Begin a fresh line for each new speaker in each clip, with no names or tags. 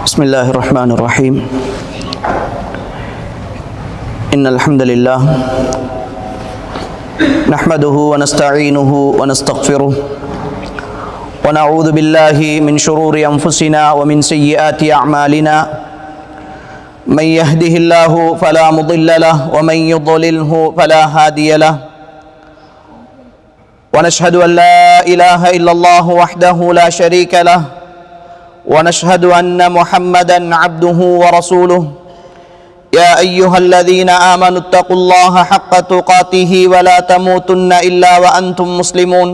بسم الله الرحمن الرحيم إن الحمد لله نحمده ونستعينه ونستغفره ونعوذ بالله من شرور أنفسنا ومن سيئات أعمالنا من يهده الله فلا مضل له ومن يضلله فلا هادي له ونشهد أن لا إله إلا الله وحده لا شريك له ونشهد أن محمدًا عبده ورسوله يا أيها الذين آمنوا اتقوا الله حق تقاته ولا تموتن إلا وأنتم مسلمون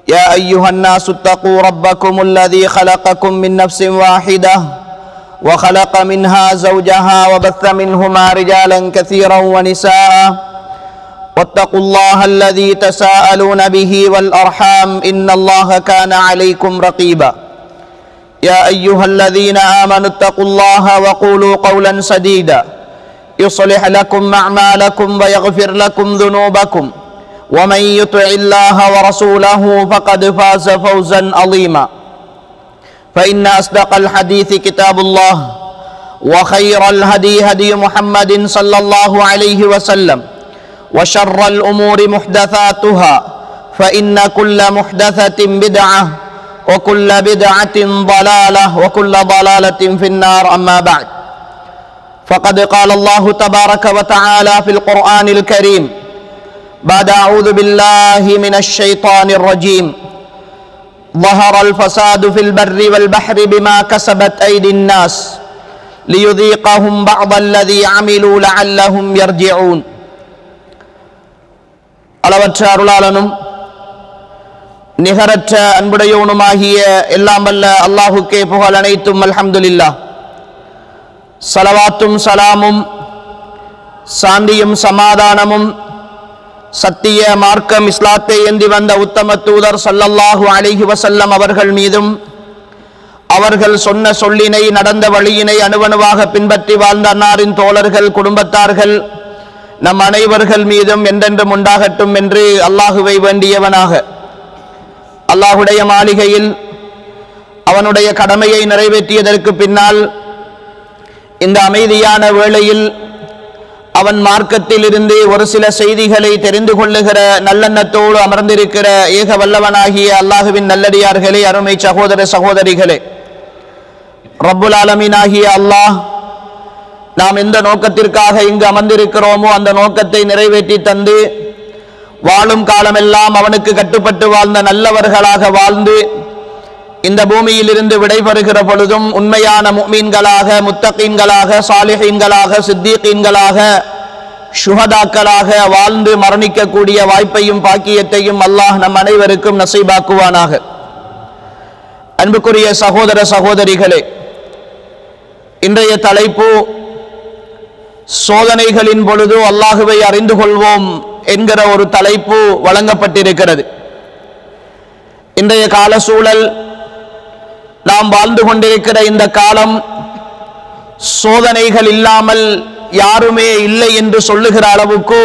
يا أيها الناس اتقوا ربكم الذي خلقكم من نفس واحدة وخلق منها زوجها وبث منهما رجالا كثيرا ونساء واتقوا الله الذي تساءلون به والأرحام إن الله كان عليكم رقيبا يا أيها الذين آمنوا اتقوا الله وقولوا قولا سديدا يصلح لكم أعمالكم ويغفر لكم ذنوبكم ومن يطع الله ورسوله فقد فاز فوزا عظيما فإن أصدق الحديث كتاب الله وخير الهدي هدي محمد صلى الله عليه وسلم وشر الأمور محدثاتها فإن كل محدثة بدعة وكل بدعة ضلالة وكل ضلالة في النار أما بعد فقد قال الله تبارك وتعالى في القرآن الكريم بعد أعوذ بالله من الشيطان الرجيم ظهر الفساد في البر والبحر بما كسبت أيدي الناس ليذيقهم بعض الذي عملوا لعلهم يرجعون அளவற்ற அருளாளனும் நிகரற்ற அன்புடையவனுமாகிய எல்லாம் வல்ல அல்லாஹுக்கே புகழ் அனைத்தும் அல்ஹம்துலில்லாஹ். ஸலவாத்தும் ஸலாமும் சாந்தியும் சமாதானமும் சத்திய மார்க்கம் இஸ்லாத்தை ஏந்தி வந்த உத்தம தூதர் ஸல்லல்லாஹு அலைஹி வஸல்லம் அவர்கள் மீதும் அவர்கள் சொன்ன சொல்லினை நடந்த வழியினை அணுவணுவாக பின்பற்றி வாழ்ந்த அன்னாரின் தோழர்கள் குடும்பத்தார்கள் நம் அனைவர்கள் மீதும் என்றென்றும் உண்டாகட்டும் என்று அல்லாஹுவை வேண்டியவனாக அல்லாஹுடைய மாளிகையில் அவனுடைய கடமையை நிறைவேற்றியதற்கு பின்னால் இந்த அமைதியான வேளையில் அவன் மார்க்கத்தில் இருந்து ஒரு சில செய்திகளை தெரிந்து கொள்ளுகிற நல்லெண்ணத்தோடு அமர்ந்திருக்கிற ஏக வல்லவனாகிய அல்லாஹுவின் நல்லடியார்களே, அருமை சகோதர சகோதரிகளே, ரப்புல் ஆலமீனாகிய அல்லாஹ் நாம் எந்த நோக்கத்திற்காக இங்கு அமர்ந்திருக்கிறோமோ அந்த நோக்கத்தை நிறைவேற்றி தந்து வாழும் காலமெல்லாம் அவனுக்கு கட்டுப்பட்டு வாழ்ந்த நல்லவர்களாக வாழ்ந்து இந்த பூமியில் இருந்து விடைபெறுகிற பொழுதும் உண்மையான முஃமின்களாக, முத்தகீன்களாக, சாலிஹீன்களாக, சித்தீகீன்களாக, ஷுஹதாக்களாக வாழ்ந்து மரணிக்கக்கூடிய வாய்ப்பையும் பாக்கியத்தையும் அல்லாஹ் நம் அனைவருக்கும் நசீபாக்குவானாக. அன்புக்குரிய சகோதர சகோதரிகளே, இன்றைய தலைப்பு சோதனைகளின் பொழுது அல்லாஹுவை அறிந்து கொள்வோம் என்கிற ஒரு தலைப்பு வழங்கப்பட்டிருக்கிறது. இன்றைய கால சூழல், நாம் வாழ்ந்து கொண்டிருக்கிற இந்த காலம் சோதனைகள் இல்லாமல் யாருமே இல்லை என்று சொல்லுகிற அளவுக்கு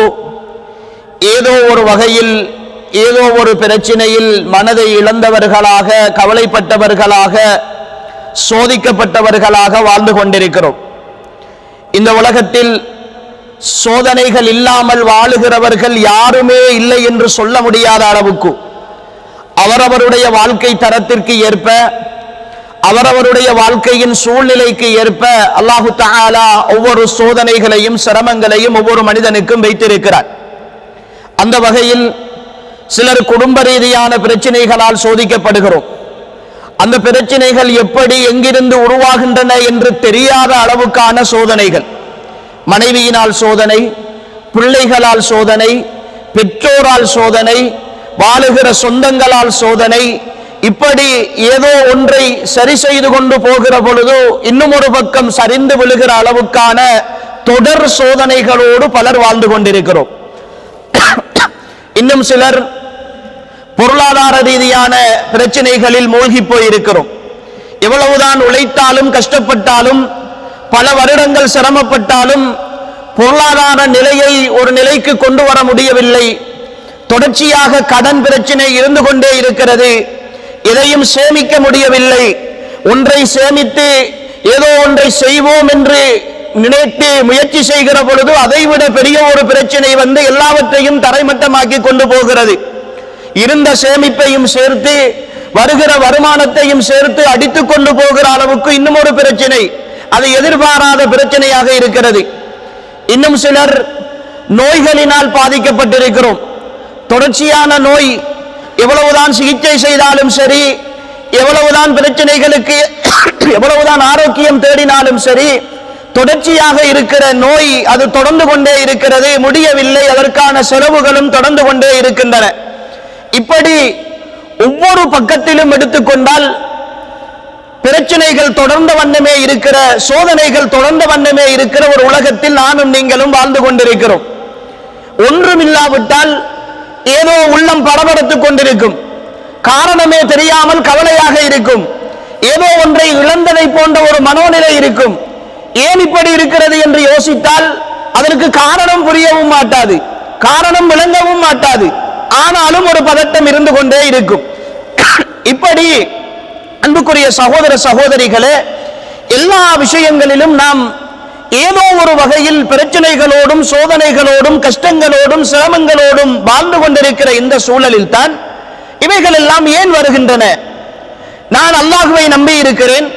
ஏதோ ஒரு வகையில் ஏதோ ஒரு பிரச்சனையில் மனதை இழந்தவர்களாக, கவலைப்பட்டவர்களாக, சோதிக்கப்பட்டவர்களாக வாழ்ந்து கொண்டிருக்கிறோம். இந்த உலகத்தில் சோதனைகள் இல்லாமல் வாழுகிறவர்கள் யாருமே இல்லை என்று சொல்ல முடியாத அளவுக்கு அவரவருடைய வாழ்க்கை தரத்திற்கு ஏற்ப, அவரவருடைய வாழ்க்கையின் சூழ்நிலைக்கு ஏற்ப அல்லாஹு தஆலா ஒவ்வொரு சோதனைகளையும் சிரமங்களையும் ஒவ்வொரு மனிதனுக்கும் வைத்திருக்கிறார். அந்த வகையில் சிலர் குடும்ப ரீதியான பிரச்சனைகளால் சோதிக்கப்படுகிறோம். அந்த பிரச்சனைகள் எப்படி எங்கிருந்து உருவாகின்றன என்று தெரியாத அளவுக்கான சோதனைகள், மனைவியினால் சோதனை, பிள்ளைகளால் சோதனை, பெற்றோரால் சோதனை, வாழுகிற சொந்தங்களால் சோதனை, இப்படி ஏதோ ஒன்றை சரி செய்து கொண்டு போகிற பொழுது இன்னும் ஒரு பக்கம் சரிந்து விழுகிற அளவுக்கான தொடர் சோதனைகளோடு பலர் வாழ்ந்து கொண்டிருக்கிறோம். இன்னும் சிலர் பொருளாதார ரீதியான பிரச்சனைகளில் மூழ்கி போயிருக்கிறோம். எவ்வளவுதான் உழைத்தாலும் கஷ்டப்பட்டாலும் பல வருடங்கள் சிரமப்பட்டாலும் பொருளாதார நிலையை ஒரு நிலைக்கு கொண்டு வர முடியவில்லை. தொடர்ச்சியாக கடன் பிரச்சனை இருந்து கொண்டே இருக்கிறது. எதையும் சேமிக்க முடியவில்லை. ஒன்றை சேமித்து ஏதோ ஒன்றை செய்வோம் என்று நினைத்து முயற்சி செய்கிற பொழுது அதைவிட பெரிய ஒரு பிரச்சனை வந்து எல்லாவற்றையும் தரைமட்டமாக்கி கொண்டு போகிறது. இருந்த சேமிப்பையும் சேர்த்து வருகிற வருமானத்தையும் சேர்த்து அடித்துக் கொண்டு போகிற அளவுக்கு இன்னும் ஒரு பிரச்சனை, அது எதிர்பாராத பிரச்சனையாக இருக்கிறது. இன்னும் சிலர் நோய்களினால் பாதிக்கப்பட்டிருக்கிறோம். தொடர்ச்சியான நோய், எவ்வளவுதான் சிகிச்சை செய்தாலும் சரி, எவ்வளவுதான் பிரச்சனைகளுக்கு எவ்வளவுதான் ஆரோக்கியம் தேடினாலும் சரி, தொடர்ச்சியாக இருக்கிற நோய் அது தொடர்ந்து கொண்டே இருக்கிறது, முடியவில்லை. அதற்கான செலவுகளும் தொடர்ந்து கொண்டே இருக்கின்றன. இப்படி ஒவ்வொரு பக்கத்திலும் எடுத்துக்கொண்டால் பிரச்சனைகள் தொடர்ந்த வண்ணமே இருக்கிற, சோதனைகள் தொடர்ந்த வண்ணமே இருக்கிற ஒரு உலகத்தில் நானும் நீங்களும் வாழ்ந்து கொண்டிருக்கிறோம். ஒன்றுமில்லாவிட்டால் ஏதோ உள்ளம் படபடத்துக் கொண்டிருக்கும், காரணமே தெரியாமல் கவலையாக இருக்கும், ஏதோ ஒன்றை இழந்ததை போன்ற ஒரு மனோநிலை இருக்கும். ஏன் இப்படி இருக்கிறது என்று யோசித்தால் அதற்கு காரணம் புரியவும் மாட்டாது, காரணம் விளங்கவும் மாட்டாது. ஆனாலும் ஒரு பதட்டம் இருந்து கொண்டே இருக்கும். இப்படி அன்புக்குரிய சகோதர சகோதரிகளே, எல்லா விஷயங்களிலும் நாம் ஏதோ ஒரு வகையில் பிரச்சனைகளோடும் சோதனைகளோடும் கஷ்டங்களோடும் சிரமங்களோடும் வாழ்ந்து கொண்டிருக்கிற இந்த சூழலில் தான் இவைகள் எல்லாம் ஏன் வருகின்றன? நான் அல்லாஹ்வை நம்பி இருக்கிறேன்,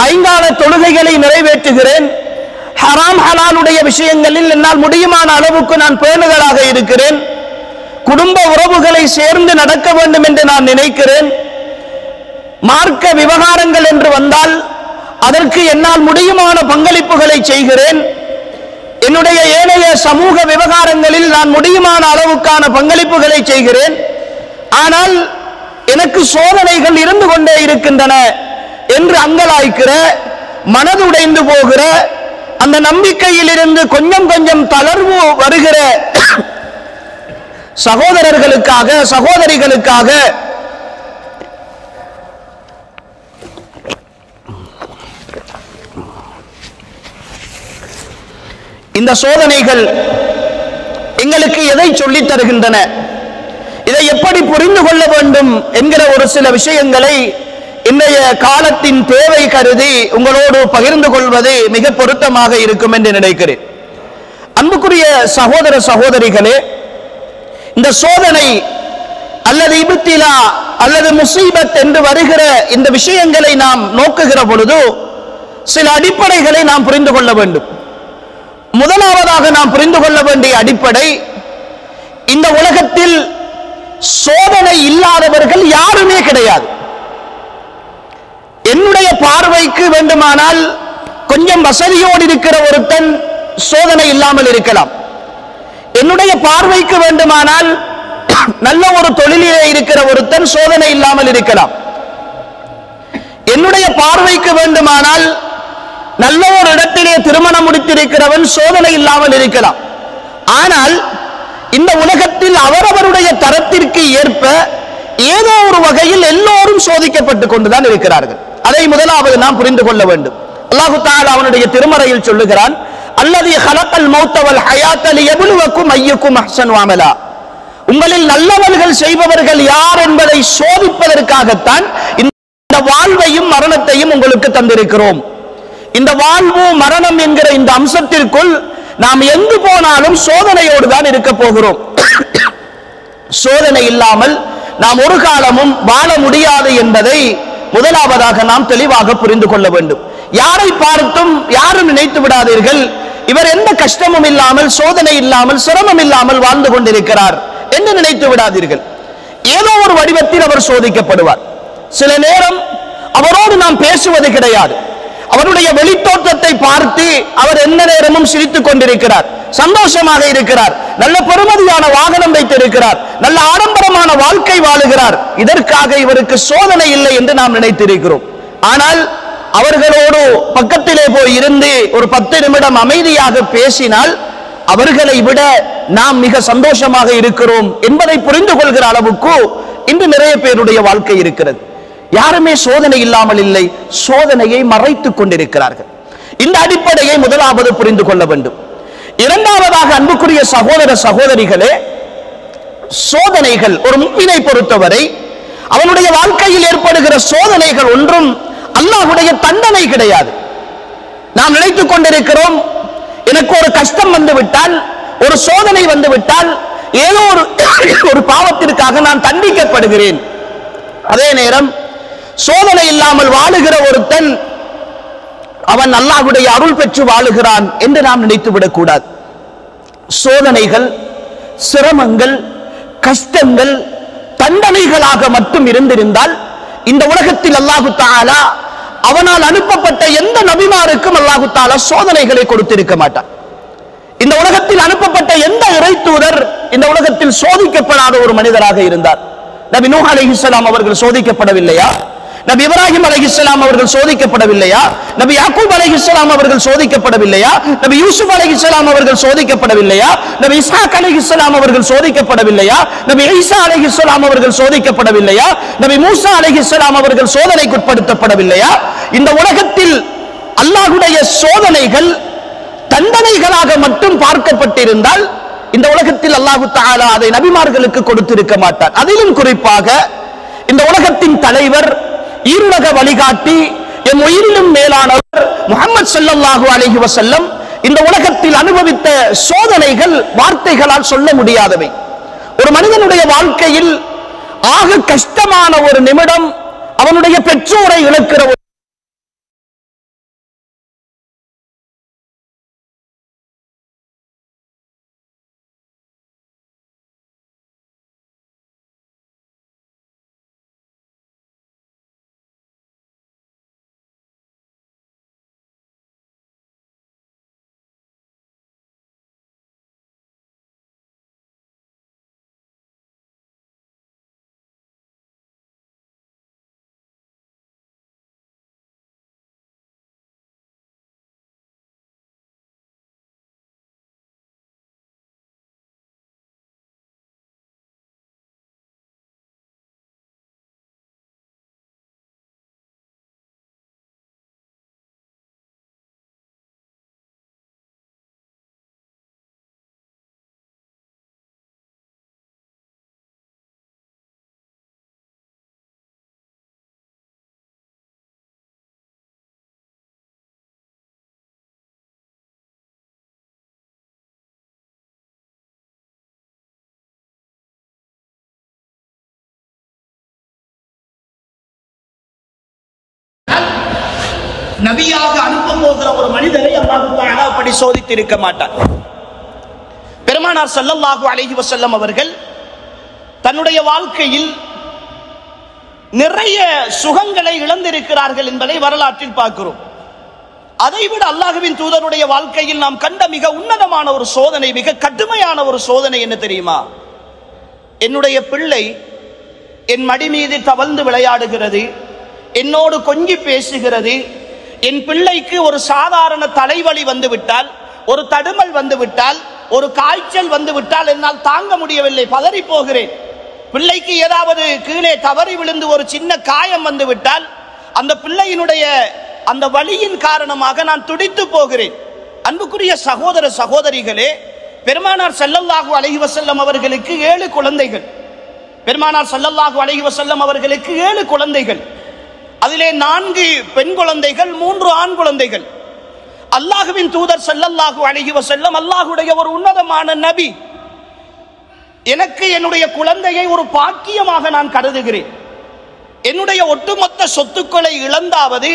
ஐங்கால தொழுகைகளை நிறைவேற்றுகிறேன், ஹராம் ஹலாலுடைய விஷயங்களில் என்னால் முடியுமான அளவுக்கு நான் பேணுதலாக இருக்கிறேன், குடும்ப உறவுகளை சேர்ந்து நடக்க வேண்டும் என்று நான் நினைக்கிறேன், மார்க்க விவகாரங்கள் என்று வந்தால் அதற்கு என்னால் முடியுமான பங்களிப்புகளை செய்கிறேன், என்னுடைய ஏனைய சமூக விவகாரங்களில் நான் முடியுமான அளவுக்கான பங்களிப்புகளை செய்கிறேன். ஆனால் எனக்கு சோதனைகள் இருந்து கொண்டே இருக்கின்றன என்று அங்கலாய்க்கிற, மனதுடைந்து போகிற, அந்த நம்பிக்கையில் இருந்து கொஞ்சம் கொஞ்சம் தளர்வு வருகிற சகோதரர்களுக்காக சகோதரிகளுக்காக இந்த சோதனைகள் எங்களுக்கு எதை சொல்லித் தருகின்றன, இதை எப்படி புரிந்து கொள்ள வேண்டும் என்கிற ஒரு சில விஷயங்களை இன்றைய காலத்தின் தேவை கருதி உங்களோடு பகிர்ந்து கொள்வது மிக பொருத்தமாக இருக்கும் என்று நினைக்கிறேன். அன்புக்குரிய சகோதர சகோதரிகளே, இந்த சோதனை அல்லது இப்திலா அல்லது முசீபத் என்று வருகிற இந்த விஷயங்களை நாம் நோக்குகிற பொழுது சில அடிப்படைகளை நாம் புரிந்து கொள்ள வேண்டும். முதலாவதாக நாம் புரிந்து கொள்ள வேண்டிய அடிப்படை, இந்த உலகத்தில் சோதனை இல்லாதவர்கள் யாருமே கிடையாது. என்னுடைய பார்வைக்கு வேண்டுமானால் கொஞ்சம் வசதியோடு இருக்கிற ஒருத்தன் சோதனை இல்லாமல் இருக்கலாம், என்னுடைய பார்வைக்கு வேண்டுமானால் நல்ல ஒரு தொழிலிலே இருக்கிற ஒருத்தன் சோதனை இல்லாமல் இருக்கலாம், என்னுடைய பார்வைக்கு வேண்டுமானால் நல்ல ஒரு இடத்திலே திருமணம் முடித்திருக்கிறவன் சோதனை இல்லாமல் இருக்கலாம். ஆனால் இந்த உலகத்தில் அவரவருடைய தரத்திற்கு ஏற்ப ஏதோ ஒரு வகையில் எல்லோரும் சோதிக்கப்பட்டுக் கொண்டுதான் இருக்கிறார்கள். அதை முதலாவது நாம் புரிந்து கொள்ள வேண்டும். அல்லாஹ் தஆலா அவனுடைய திருமறையில் சொல்லுகிறான், அல்லதி ஹலக்கல் மௌத்த வல் ஹயாத்த லியப்லுவக்கும் அய்யுக்கும் அஹ்ஸனு அமலா. உங்களில் நல்லவர்கள் செய்பவர்கள் யார் என்பதை சோதிப்பதற்காகத்தான் இந்த வாழ்வையும் மரணத்தையும் உங்களுக்கு தந்திருக்கிறோம். இந்த வாழ்வு மரணம் என்கிற இந்த அம்சத்திற்குள் நாம் எங்கு போனாலும் சோதனையோடு தான் இருக்க போகிறோம். சோதனை இல்லாமல் நாம் ஒரு காலமும் வாழ முடியாது என்பதை முதலாவதாக நாம் தெளிவாக புரிந்து கொள்ள வேண்டும். யாரை பார்த்தும் யாரும் நினைத்து விடாதீர்கள், இவர் எந்த கஷ்டமும் இல்லாமல் சோதனை இல்லாமல் சிரமம் இல்லாமல் வாழ்ந்து கொண்டிருக்கிறார் என்று நினைத்து விடாதீர்கள். ஏதோ ஒரு வடிவத்தில் அவர் சோதிக்கப்படுவார். சில நேரம் அவரோடு நாம் பேசுவது கிடையாது, அவருடைய வெளித்தோற்றத்தை பார்த்து அவர் எந்த நேரமும் சிரித்துக் கொண்டிருக்கிறார், சந்தோஷமாக இருக்கிறார், நல்ல பெருமதியான வாகனம் வைத்திருக்கிறார், நல்ல ஆடம்பரமான வாழ்க்கை வாழுகிறார். இதற்காக இவருக்கு சோதனை இல்லை என்று நாம் நினைத்திருக்கிறோம். ஆனால் அவர்களோடு பக்கத்திலே போய் இருந்து ஒரு 10 நிமிடம் அமைதியாக பேசினால் அவர்களை விட நாம் மிக சந்தோஷமாக இருக்கிறோம் என்பதை புரிந்து கொள்கிற அளவுக்கு இன்று நிறைய பேருடைய வாழ்க்கை இருக்கிறது. யாருமே சோதனை இல்லாமல் இல்லை, சோதனையை மறைத்துக் கொண்டிருக்கிறார்கள். இந்த அடிப்படையை முதலாவது புரிந்து கொள்ள வேண்டும். இரண்டாவதாக அன்புக்குரிய சகோதர சகோதரிகளே, சோதனைகள் ஒரு முஃமினை பொறுத்தவரை அவனுடைய வாழ்க்கையில் ஏற்படுகிற சோதனைகள் ஒன்றும் அல்லாஹ்வுடைய தண்டனை கிடையாது. நாம் நினைத்துக் கொண்டிருக்கிறோம், எனக்கு ஒரு கஷ்டம் வந்து விட்டால், ஒரு சோதனை வந்து விட்டால், ஏதோ ஒரு பாவத்திற்காக நான் தண்டிக்கப்படுகிறேன். அதே நேரம் சோதனை இல்லாமல் வாழுகிற ஒருத்தன் அவன் அல்லாஹ்வுடைய அருள் பெற்று வாழுகிறான் என்று நாம் நினைத்து விடக்கூடாது. சோதனைகள், சிரமங்கள், கஷ்டங்கள் தண்டனைகளாக மட்டும் இருந்திருந்தால் இந்த உலகத்தில் அல்லாஹு தஆலா அவனால் அனுப்பப்பட்ட எந்த நபிமாருக்கும் அல்லாஹு தஆலா சோதனைகளை கொடுத்திருக்க மாட்டார். இந்த உலகத்தில் அனுப்பப்பட்ட எந்த இறை தூதர் இந்த உலகத்தில் சோதிக்கப்படாத ஒரு மனிதராக இருந்தார். நபி நூஹ் அலைஹிஸ்ஸலாம் அவர்கள் சோதிக்கப்படவில்லையா? நபி இப்ராஹிம் அலைஹிஸ்ஸலாம் அவர்கள் சோதிக்கப்படவில்லையா? நபி யாக்கூப் அலைஹிஸ்ஸலாம் அவர்கள் சோதிக்கப்படவில்லையா? நபி யூசுப் அலைஹிஸ்ஸலாம் அவர்கள் சோதிக்கப்படவில்லையா? நபி இஸ்ஹாக் அலைஹிஸ்ஸலாம் அவர்கள் சோதிக்கப்படவில்லையா? நபி ஈசா அலைஹிஸ்ஸலாம் அவர்கள் சோதிக்கப்படவில்லையா? நபி மூசா அலைஹிஸ்ஸலாம் அவர்கள் சோதனைக்குட்படுத்தப்படவில்லையா? இந்த உலகத்தில் அல்லாஹ்வுடைய சோதனைகள் தண்டனைகளாக மட்டும் பார்க்கப்பட்டிருந்தால் இந்த உலகத்தில் அல்லாஹு தஆலா அதை நபிமார்களுக்கு கொடுத்திருக்க மாட்டார். அதிலும் குறிப்பாக இந்த உலகத்தின் தலைவர், ஈருலக வழிகாட்டி, என் உயிரிலும் மேலானவர் முஹம்மது ஸல்லல்லாஹு அலைஹி வஸல்லம் இந்த உலகத்தில் அனுபவித்த சோதனைகள் வார்த்தைகளால் சொல்ல முடியாதவை. ஒரு மனிதனுடைய வாழ்க்கையில் ஆக கஷ்டமான ஒரு நிமிடம் அவனுடைய பெற்றோரை இழக்கிற நபியாக அனுப்ப போகிற ஒரு மனிதரை அல்லாஹ் தஆலா அப்படி சோதித்திருக்க மாட்டார். பெருமானார் ஸல்லல்லாஹு அலைஹி வஸல்லம் அவர்கள் தன்னுடைய வாழ்க்கையில் நிறைய சுகங்களை இழந்திருக்கிறார்கள் என்பதை வரலாற்றில் பார்க்கிறோம். அதைவிட அல்லாஹ்வின் தூதருடைய வாழ்க்கையில் நாம் கண்ட மிக உன்னதமான ஒரு சோதனை, மிக கடுமையான ஒரு சோதனை என்ன தெரியுமா? என்னுடைய பிள்ளை என் மடி மீது தவழ்ந்து விளையாடுகிறது, என்னோடு கொஞ்சி பேசுகிறது. என் பிள்ளைக்கு ஒரு சாதாரண தலைவலி வந்து விட்டால், ஒரு தடுமல் வந்து விட்டால், ஒரு காய்ச்சல் வந்து விட்டால் என்னால் தாங்க முடியவில்லை, பதறி போகிறேன். பிள்ளைக்கு ஏதாவது கீழே தவறி விழுந்து ஒரு சின்ன காயம் வந்து விட்டால் அந்த பிள்ளையினுடைய அந்த வலியின் காரணமாக நான் துடித்து போகிறேன். அன்புக்குரிய சகோதர சகோதரிகளே, பெருமானார் ஸல்லல்லாஹு அலைஹி வஸல்லம் அவர்களுக்கு 7 குழந்தைகள். பெருமானார் ஸல்லல்லாஹு அலைஹி வஸல்லம் அவர்களுக்கு 7 குழந்தைகள். அதிலே 4 பெண் குழந்தைகள், 3 ஆண் குழந்தைகள். அல்லாஹ்வின் தூதர் ஸல்லல்லாஹு அலைஹி வஸல்லம் அல்லாஹ்வுடைய ஒரு உன்னதமான நபி. எனக்கு என்னுடைய குழந்தையை ஒரு பாக்கியமாக நான் கருதுகிறேன். என்னுடைய ஒட்டுமொத்த சொத்துக்களை இழந்தாவது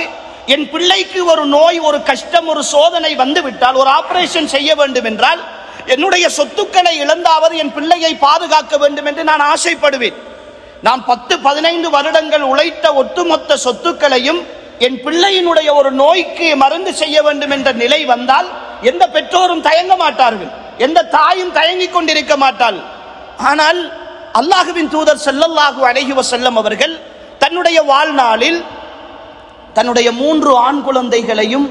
என் பிள்ளைக்கு ஒரு நோய், ஒரு கஷ்டம், ஒரு சோதனை வந்துவிட்டால், ஒரு ஆபரேஷன் செய்ய வேண்டும் என்றால் என்னுடைய சொத்துக்களை இழந்தாவது என் பிள்ளையை பாதுகாக்க வேண்டும் என்று நான் ஆசைப்படுவேன். நான் 10-15 வருடங்கள் உழைத்த ஒட்டுமொத்த சொத்துக்களையும் என் பிள்ளையினுடைய ஒரு நோய்க்கு மருந்து செய்ய வேண்டும் என்ற நிலை வந்தால் எந்த பெற்றோரும் தயங்க மாட்டார்கள், எந்த தாயும் தயங்கிக் கொண்டிருக்க மாட்டாள். ஆனால் அல்லாஹ்வின் தூதர் ஸல்லல்லாஹு அலைஹி வஸல்லம் அவர்கள் தன்னுடைய வாழ்நாளில் தன்னுடைய 3 ஆண் குழந்தைகளையும்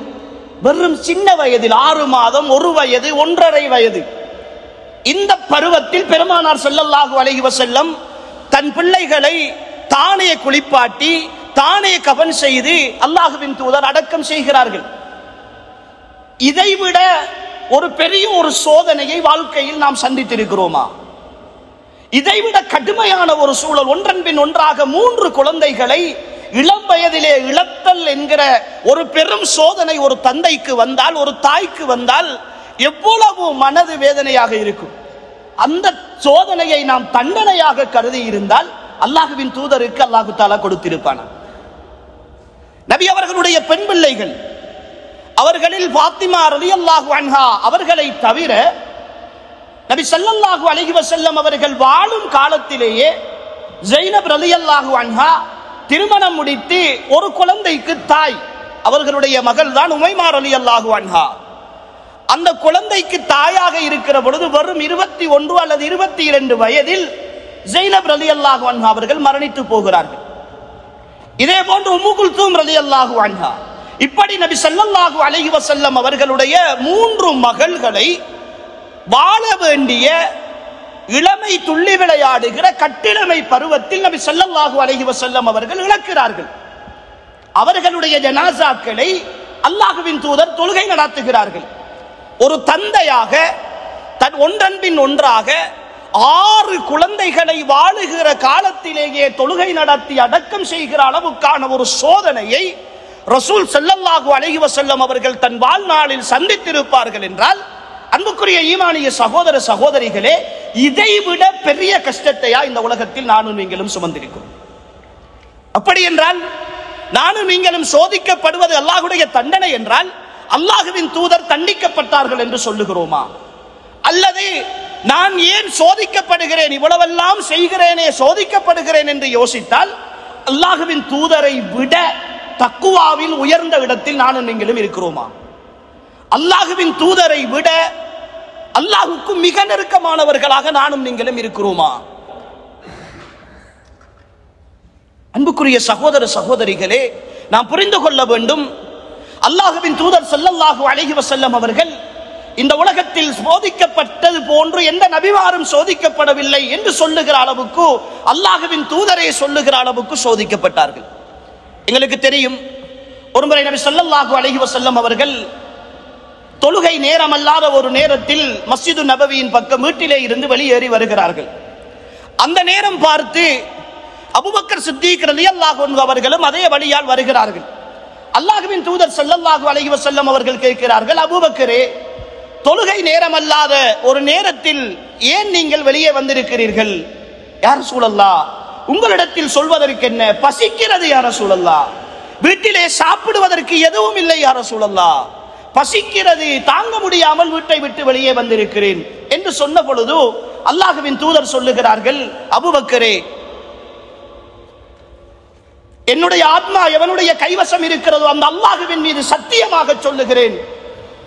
வெறும் சின்ன வயதில் 6 மாதம், 1 வயது, 1.5 வயது இந்த பருவத்தில் பெருமானார் ஸல்லல்லாஹு அலைஹி வஸல்லம் தன் பிள்ளைகளை தானே குளிப்பாட்டி தானே கஃன் செய்து அல்லாஹ்வின் தூதர் அடக்கம் செய்கிறார்கள். இதைவிட ஒரு பெரிய ஒரு சோதனையை வாழ்க்கையில் நாம் சந்தித்திருக்கிறோமா? இதைவிட கடுமையான ஒரு சூழல், ஒன்றன் பின் ஒன்றாக 3 குழந்தைகளை
இளம் வயதிலே இழத்தல் என்கிற ஒரு பெரும் சோதனை ஒரு தந்தைக்கு வந்தால், ஒரு தாய்க்கு வந்தால் எவ்வளவு மனது வேதனையாக இருக்கும். அந்த சோதனையை நாம் தண்டனையாக கருதி இருந்தால் அல்லாஹ்வின் தூதருக்கு அல்லாஹ் தஆலா கொடுத்திருப்பானா? நபி அவர்களுடைய பெண் பிள்ளைகள், அவர்களில் ஃபாத்திமா ரலியல்லாஹு அன்ஹா அவர்களை தவிர நபி ஸல்லல்லாஹு அலைஹி வஸல்லம் அவர்கள் வாழும் காலத்திலேயே ஸைனப் ரலியல்லாஹு அன்ஹா திருமணம் முடித்து ஒரு குழந்தைக்கு தாய். அவர்களுடைய மகள் தான் உமைமா ரலியல்லாஹு அன்ஹா. அந்த குழந்தைக்கு தாயாக இருக்கிற பொழுது வெறும் 21 அல்லது 22 வயதில் ஸைனப் ரலியல்லாஹு அன்ஹா அவர்கள் மரணித்து போகிறார்கள். இதே போன்று உம்மு குல்தூம் ரலியல்லாஹு அன்ஹா. இப்படி நபி ஸல்லல்லாஹு அலைஹி வஸல்லம் அவர்களுடைய 3 மகள்களை வாழ வேண்டிய இளமை துள்ளி விளையாடுகிற கட்டிளமை பருவத்தில் நபி ஸல்லல்லாஹு அலைஹி வஸல்லம் அவர்கள் இழக்கிறார்கள். அவர்களுடைய ஜனாசாக்களை அல்லாஹ்வின் தூதர் தொழுகை நடத்துகிறார்கள். ஒரு தந்தையாக தன் ஒன்றன் பின் ஒன்றாக 6 குழந்தைகளை வாழுகிற காலத்திலேயே தொழுகை நடத்தி அடக்கம் செய்கிற அளவுக்கான ஒரு சோதனையை ரசூல் ஸல்லல்லாஹு அலைஹி வஸல்லம் அவர்கள் தன் வாழ்நாளில் சந்தித்திருப்பார்கள் என்றால், அன்புக்குரிய ஈமானிய சகோதர சகோதரிகளே, இதைவிட பெரிய கஷ்டத்தையா இந்த உலகத்தில் நானும் நீங்களும் சுமந்திருக்கிறோம்? அப்படி என்றால் நானும் நீங்களும் சோதிக்கப்படுவது அல்லாஹ்வுடைய தண்டனை என்றால் அல்லாஹ்வின் தூதர் தண்டிக்கப்பட்டார்கள் என்று சொல்லுகிறோமா? அல்லது நான் ஏன் சோதிக்கப்படுகிறேன், இவ்வளவெல்லாம் செய்கிறேனே சோதிக்கப்படுகிறேன் என்று யோசித்தால் அல்லாஹ்வின் தூதரை விட தக்குவாவில் உயர்ந்த இடத்தில் நானும் நீங்களும் இருக்கிறோமா? அல்லாஹ்வின் தூதரை விட அல்லாஹ்வுக்கு மிக நெருக்கமானவர்களாக நானும் நீங்களும் இருக்கிறோமா? அன்புக்குரிய சகோதர சகோதரிகளே, நாம் புரிந்து கொள்ள வேண்டும், அல்லாஹ்வின் தூதர் ஸல்லல்லாஹு அலைஹி வஸல்லம் அவர்கள் இந்த உலகத்தில் சோதிக்கப்பட்டது போன்று எந்த நபிமாரும் சோதிக்கப்படவில்லை என்று சொல்லுகிற அளவுக்கு, அல்லாஹ்வின் தூதரே சொல்லுகிற அளவுக்கு சோதிக்கப்பட்டார்கள். எங்களுக்கு தெரியும், ஒருமுறை நபி ஸல்லல்லாஹு அலைஹி வஸல்லம் அவர்கள் தொழுகை நேரம் அல்லாத ஒரு நேரத்தில் மஸ்ஜிது நபவியின் பக்கம் வீட்டிலே இருந்து வெளியேறி வருகிறார்கள். அந்த நேரம் பார்த்து அபூபக்கர் சித்தீக் ரலியல்லாஹு அன்ஹு அவர்களும் அதே வழியால் வருகிறார்கள். அல்லாஹ்வின் தூதர் ஸல்லல்லாஹு அலைஹி வஸல்லம் அவர்கள் கேட்கிறார்கள், அபூபக்கரே, தொழுகை நேரம் அல்லாத ஒரு நேரத்தில் ஏன் நீங்கள் வெளியே வந்திருக்கிறீர்கள்? யா ரசூலல்லாஹ், உங்களிடத்தில் சொல்வதற்கு என்ன? பசிக்கிறது யா ரசூலல்லாஹ், வீட்டிலே சாப்பிடுவதற்கு எதுவும் இல்லை யா ரசூலல்லாஹ், பசிக்கிறது, தாங்க முடியாமல் வீட்டை விட்டு வெளியே வந்திருக்கிறேன் என்று சொன்ன பொழுது அல்லாஹ்வின் தூதர் சொல்லுகிறார்கள், அபூபக்கரே, என்னுடைய ஆத்மா எவனுடைய கைவசம் இருக்கிறதோ அந்த அல்லாஹ்வின் மீது சத்தியமாக சொல்லுகிறேன்,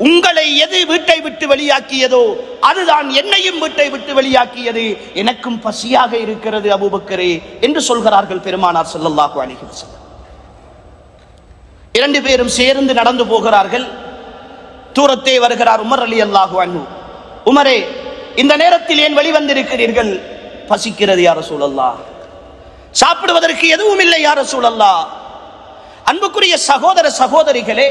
உங்களை எது வீட்டை விட்டு வெளியாக்கியதோ அதுதான் என்னையும் வீட்டை விட்டு வெளியாக்கியது, எனக்கும் பசியாக இருக்கிறது அபூபக்கரே என்று சொல்கிறார்கள் பெருமானார் ஸல்லல்லாஹு அலைஹி வஸல்லம். 2 பேரும் சேர்ந்து நடந்து போகிறார்கள். தூரத்தே வருகிறார் உமர் ரலியல்லாஹு அன்ஹு. உமரே, இந்த நேரத்தில் ஏன் வெளிவந்திருக்கிறீர்கள்? பசிக்கிறது யா ரசூலல்லாஹ், சாப்பிடுவதற்கு எதுவும் இல்லை யா ரசூலல்லாஹ். அன்புக்குரிய சகோதர சகோதரிகளே,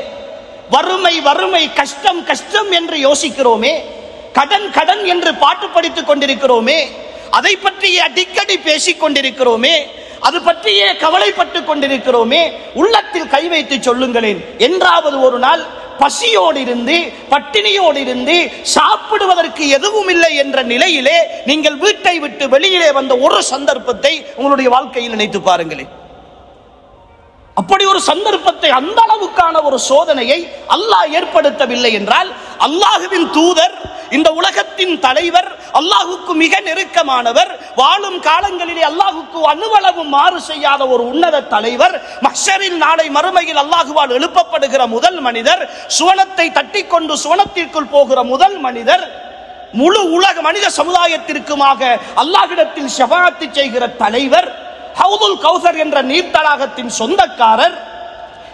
வறுமை வறுமை, கஷ்டம் கஷ்டம் என்று யோசிக்கிறோமே, கடன் கடன் என்று பாட்டு படித்துக் கொண்டிருக்கிறோமே, அதை பற்றியே அடிக்கடி பேசிக் கொண்டிருக்கிறோமே, அது பற்றியே கவலைப்பட்டு கொண்டிருக்கிறோமே, உள்ளத்தில் கை வைத்து சொல்லுங்களேன், என்றாவது ஒரு நாள் பசியோடு இருந்து பட்டினியோடு இருந்து சாப்பிடுவதற்கு எதுவும் இல்லை என்ற நிலையிலே நீங்கள் வீட்டை விட்டு வெளியிலே வந்த ஒரு சந்தர்ப்பத்தை உங்களுடைய வாழ்க்கையில் நினைத்து பாருங்களேன். அப்படி ஒரு சந்தர்ப்பத்தை, அந்த அளவுக்கான ஒரு சோதனையை அல்லாஹ் ஏற்படுத்தவில்லை என்றால், அல்லாஹ்வின் தூதர், இந்த உலகத்தின் தலைவர், அல்லாஹ்வுக்கு மிக நெருக்கமானவர், வாழும் காலங்களிலே அல்லாஹ்வுக்கு அணுவளவு மாறு செய்யாத ஒரு உன்னத தலைவர், மஹ்ஷரில் நாளை மறுமையில் அல்லாஹ்வால் எழுப்பப்படுகிற முதல் மனிதர், சுவனத்தை தட்டிக்கொண்டு சுவனத்திற்குள் போகிற முதல் மனிதர், முழு உலக மனித சமுதாயத்திற்குமாக அல்லாஹ்விடத்தில் ஷஃபாஅத் செய்கிற தலைவர், ஹவுதுல் கௌசர் என்ற நீர்த்தடாகத்தின் சொந்தக்காரர்,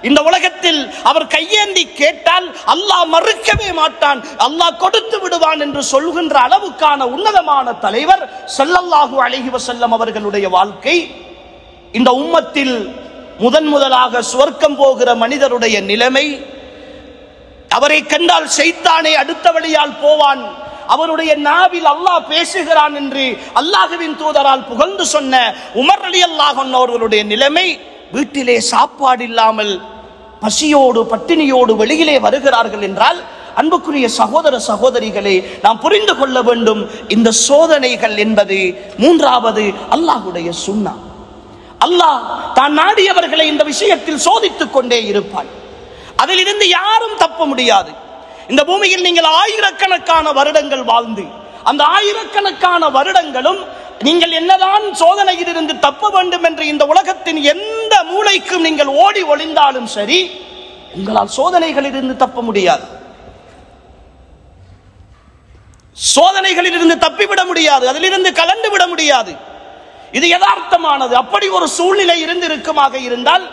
இந்த உலகத்தில் அவர் கையேந்தி கேட்டால் அல்லாஹ் மறுக்கவே மாட்டான், அல்லாஹ் கொடுத்து விடுவான் என்று சொல்கின்ற அளவுக்கான உன்னதமான தலைவர் ஸல்லல்லாஹு அலைஹி வஸல்லம் அவர்களுடைய வாழ்க்கை, இந்த உம்மத்தில் முதலாக சுவர்க்கம் போகிற மனிதருடைய நிலைமை, அவரை கண்டால் ஷைத்தானே அடுத்த வழியால் போவான், அவருடைய நாவில் அல்லாஹ் பேசுகிறான் என்று அல்லாஹ்வின் தூதரால் புகழ்ந்து சொன்ன உமர் ரலியல்லாஹு அன்ஹு அவர்களுடைய நிலைமை, வீட்டிலே சாப்பாடு இல்லாமல் பசியோடு பட்டினியோடு வெளியிலே வருகிறார்கள் என்றால், அன்புக்குரிய சகோதர சகோதரிகளே, நாம் புரிந்து கொள்ள வேண்டும், இந்த சோதனைகள் என்பது மூன்றாவது அல்லாஹ்வுடைய சுன்னா. அல்லாஹ் தான் நாடியவர்களை இந்த விஷயத்தில் சோதித்துக் கொண்டே இருப்பான். அதிலிருந்து யாரும் தப்ப முடியாது. இந்த பூமியில் நீங்கள் ஆயிரக்கணக்கான வருடங்கள் வாழ்ந்து, அந்த ஆயிரக்கணக்கான வருடங்களும் நீங்கள் என்னதான் சோதனையிலிருந்து தப்ப வேண்டும் என்று இந்த உலகத்தின் எந்த மூலைக்கும் நீங்கள் ஓடி ஒளிந்தாலும் சரி, உங்களால் சோதனைகளிலிருந்து தப்ப முடியாது. சோதனைகளிலிருந்து தப்பிவிட முடியாது, அதிலிருந்து கலந்து விட முடியாது. இது யதார்த்தமானது. அப்படி ஒரு சூழ்நிலை இருக்குமாக இருந்தால்,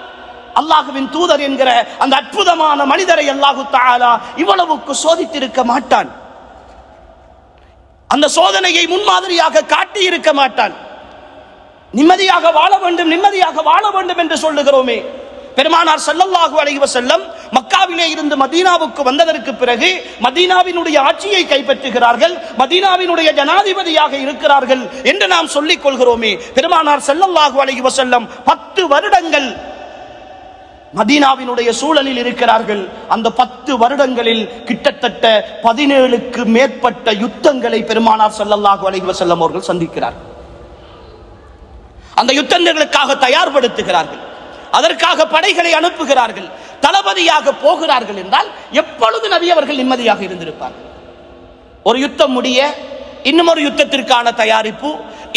அல்லாஹ்வின் தூதர் என்கிற அந்த அற்புதமான மனிதரை அல்லாஹு தஆலா இவ்வளவுக்கு சோதித்திருக்க மாட்டான். அந்த சோதனையை முன்மாதிரியாக காட்டி இருக்க மாட்டான். நிம்மதியாக வாழ வேண்டும், நிம்மதியாக வாழ வேண்டும் என்று சொல்லுகிறோமே. பெருமானார் ஸல்லல்லாஹு அலைஹி வஸல்லம் மக்காவிலே இருந்து மதீனாவுக்கு வந்ததற்கு பிறகு மதீனாவினுடைய ஆட்சியை கைப்பற்றுகிறார்கள், மதீனாவினுடைய ஜனாதிபதியாக இருக்கிறார்கள் என்று நாம் சொல்லிக் கொள்கிறோமே. பெருமானார் ஸல்லல்லாஹு அலைஹி வஸல்லம் 10 வருடங்கள் மதீனாவினுடைய சூழலில் இருக்கிறார்கள். அந்த 10 வருடங்களில் கிட்டத்தட்ட 17க்கு மேற்பட்ட யுத்தங்களை பெருமானார் ஸல்லல்லாஹு அலைஹி வஸல்லம் அவர்கள் சந்திக்கிறார்கள். அந்த யுத்தங்களுக்காக தயார்படுத்துகிறார்கள், அதற்காக படைகளை அனுப்புகிறார்கள், தளபதியாக போகிறார்கள் என்றால் எப்பொழுது நபி அவர்கள் நிம்மதியாக இருந்திருப்பார்கள்? ஒரு யுத்தம் முடிய இன்னும் ஒரு யுத்தத்திற்கான தயாரிப்பு,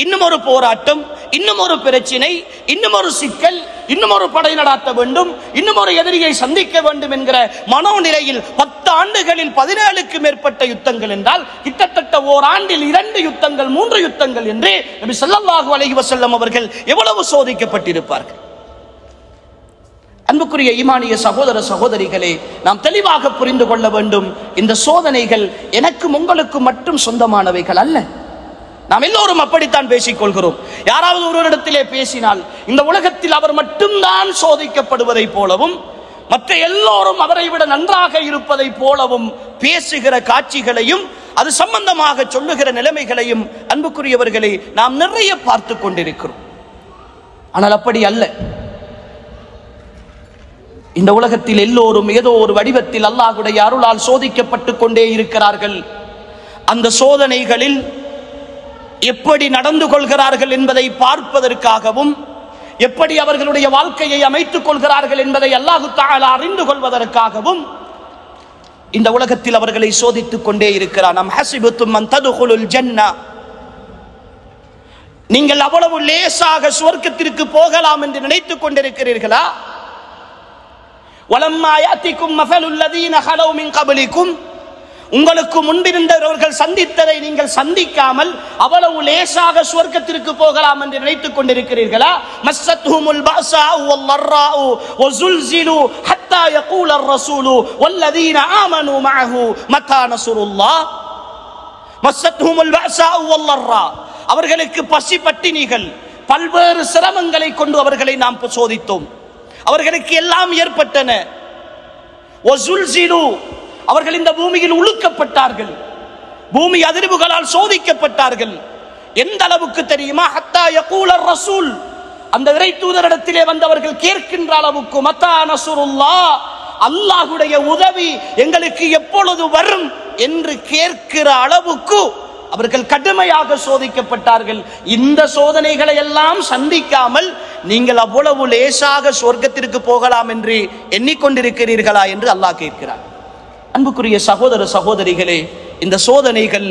இன்னும் ஒரு போராட்டம், இன்னும் ஒரு பிரச்சினை, இன்னும் ஒரு சிக்கல், இன்னும் ஒரு படை நடாத்த வேண்டும், இன்னும் ஒரு எதிரியை சந்திக்க வேண்டும் என்கிற மனோநிலையில் 10 ஆண்டுகளில் 17க்கு மேற்பட்ட யுத்தங்கள் என்றால் கிட்டத்தட்ட ஓராண்டில் 2 யுத்தங்கள் 3 யுத்தங்கள் என்று நபி ஸல்லல்லாஹு அலைஹி வஸல்லம் அவர்கள் எவ்வளவு சோதிக்கப்பட்டிருப்பார்கள். அன்புக்குரிய ஈமானிய சகோதர சகோதரிகளே, நாம் தெளிவாக புரிந்து கொள்ள வேண்டும், இந்த சோதனைகள் எனக்கும் உங்களுக்கு மட்டும் சொந்தமானவைகள் அல்ல. நாம் எல்லோரும் அப்படித்தான் பேசிக் கொள்கிறோம். யாராவது ஒருவரிடத்திலே பேசினால் இந்த உலகத்தில் அவர் மட்டும்தான் சோதிக்கப்படுவதை போலவும் மற்ற எல்லோரும் அவரை விட நன்றாக இருப்பதை போலவும் பேசுகிற காட்சிகளையும் அது சம்பந்தமாக சொல்லுகிற நிலைமைகளையும் அன்புக்குரியவர்களை நாம் நிறைய பார்த்து கொண்டிருக்கிறோம். ஆனால் அப்படி அல்ல. இந்த உலகத்தில் எல்லோரும் ஏதோ ஒரு வடிவத்தில் அல்லாஹ்வுடைய அருளால் சோதிக்கப்பட்டு கொண்டே இருக்கிறார்கள். அந்த சோதனைகளில் எப்படி நடந்து கொள்கிறார்கள் என்பதை பார்ப்பதற்காகவும், எப்படி அவர்களுடைய வாழ்க்கையை அமைத்துக் கொள்கிறார்கள் என்பதை அல்லாஹ் தஆலா அறிந்து கொள்வதற்காகவும் இந்த உலகத்தில் அவர்களை சோதித்துக் கொண்டே இருக்கிறார். நம் ஹஸிபத்தும் மன் ததுகுலுல் ஜன்னா, நீங்கள் அவ்வளவு லேசாக சுவர்க்கத்திற்கு போகலாம் என்று நினைத்துக் கொண்டிருக்கிறீர்களா? வலம்மா யாத்திக்கும் மஸலுல் லதீன ஹலவ் மின் கப்லிக்கும், உங்களுக்கு முன்பிருந்தவர்கள் சந்தித்ததை நீங்கள் சந்திக்காமல் அவ்வளவு லேசாக சுவர்க்கத்திற்கு போகலாம் என்று நினைத்துக் கொண்டிருக்கிறீர்களா? மஸ்ஸத்ஹுமுல் பஅஸாஉ வல் ضراء وزلزلوا حتى يقول الرسول والذين آمنوا معه متى نصر الله. மஸ்ஸத்ஹுமுல் பஅஸாஉ வல் ضراء, அவர்களுக்கு பசி பட்டினிகள் பல்வேறு சிரமங்களை கொண்டு அவர்களை நாம் சோதித்தோம். அவர்களுக்கு எல்லாம் ஏற்பட்டன. வஸுல்ஸிலு, அவர்கள் இந்த பூமியில் உழுக்கப்பட்டார்கள், பூமி அதிர்வுகளால் சோதிக்கப்பட்டார்கள். எந்த அளவுக்கு தெரியுமா? ஹத்தா யகூலர் ரசூல், அந்த இறை தூதரிடத்திலே வந்தவர்கள் கேட்கின்ற அளவுக்கு மத்தா நஸ்ருல்லாஹ், அல்லாஹ்வுடைய உதவி எங்களுக்கு எப்பொழுது வரும் என்று கேட்கிற அளவுக்கு அவர்கள் கடுமையாக சோதிக்கப்பட்டார்கள். இந்த சோதனைகளை எல்லாம் சந்திக்காமல் நீங்கள் அவ்வளவு லேசாக சொர்க்கத்திற்கு போகலாம் என்று எண்ணிக்கொண்டிருக்கிறீர்களா என்று அல்லாஹ் கேட்கிறார். அன்புக்குரிய சகோதர சகோதரிகளே, இந்த சோதனைகள்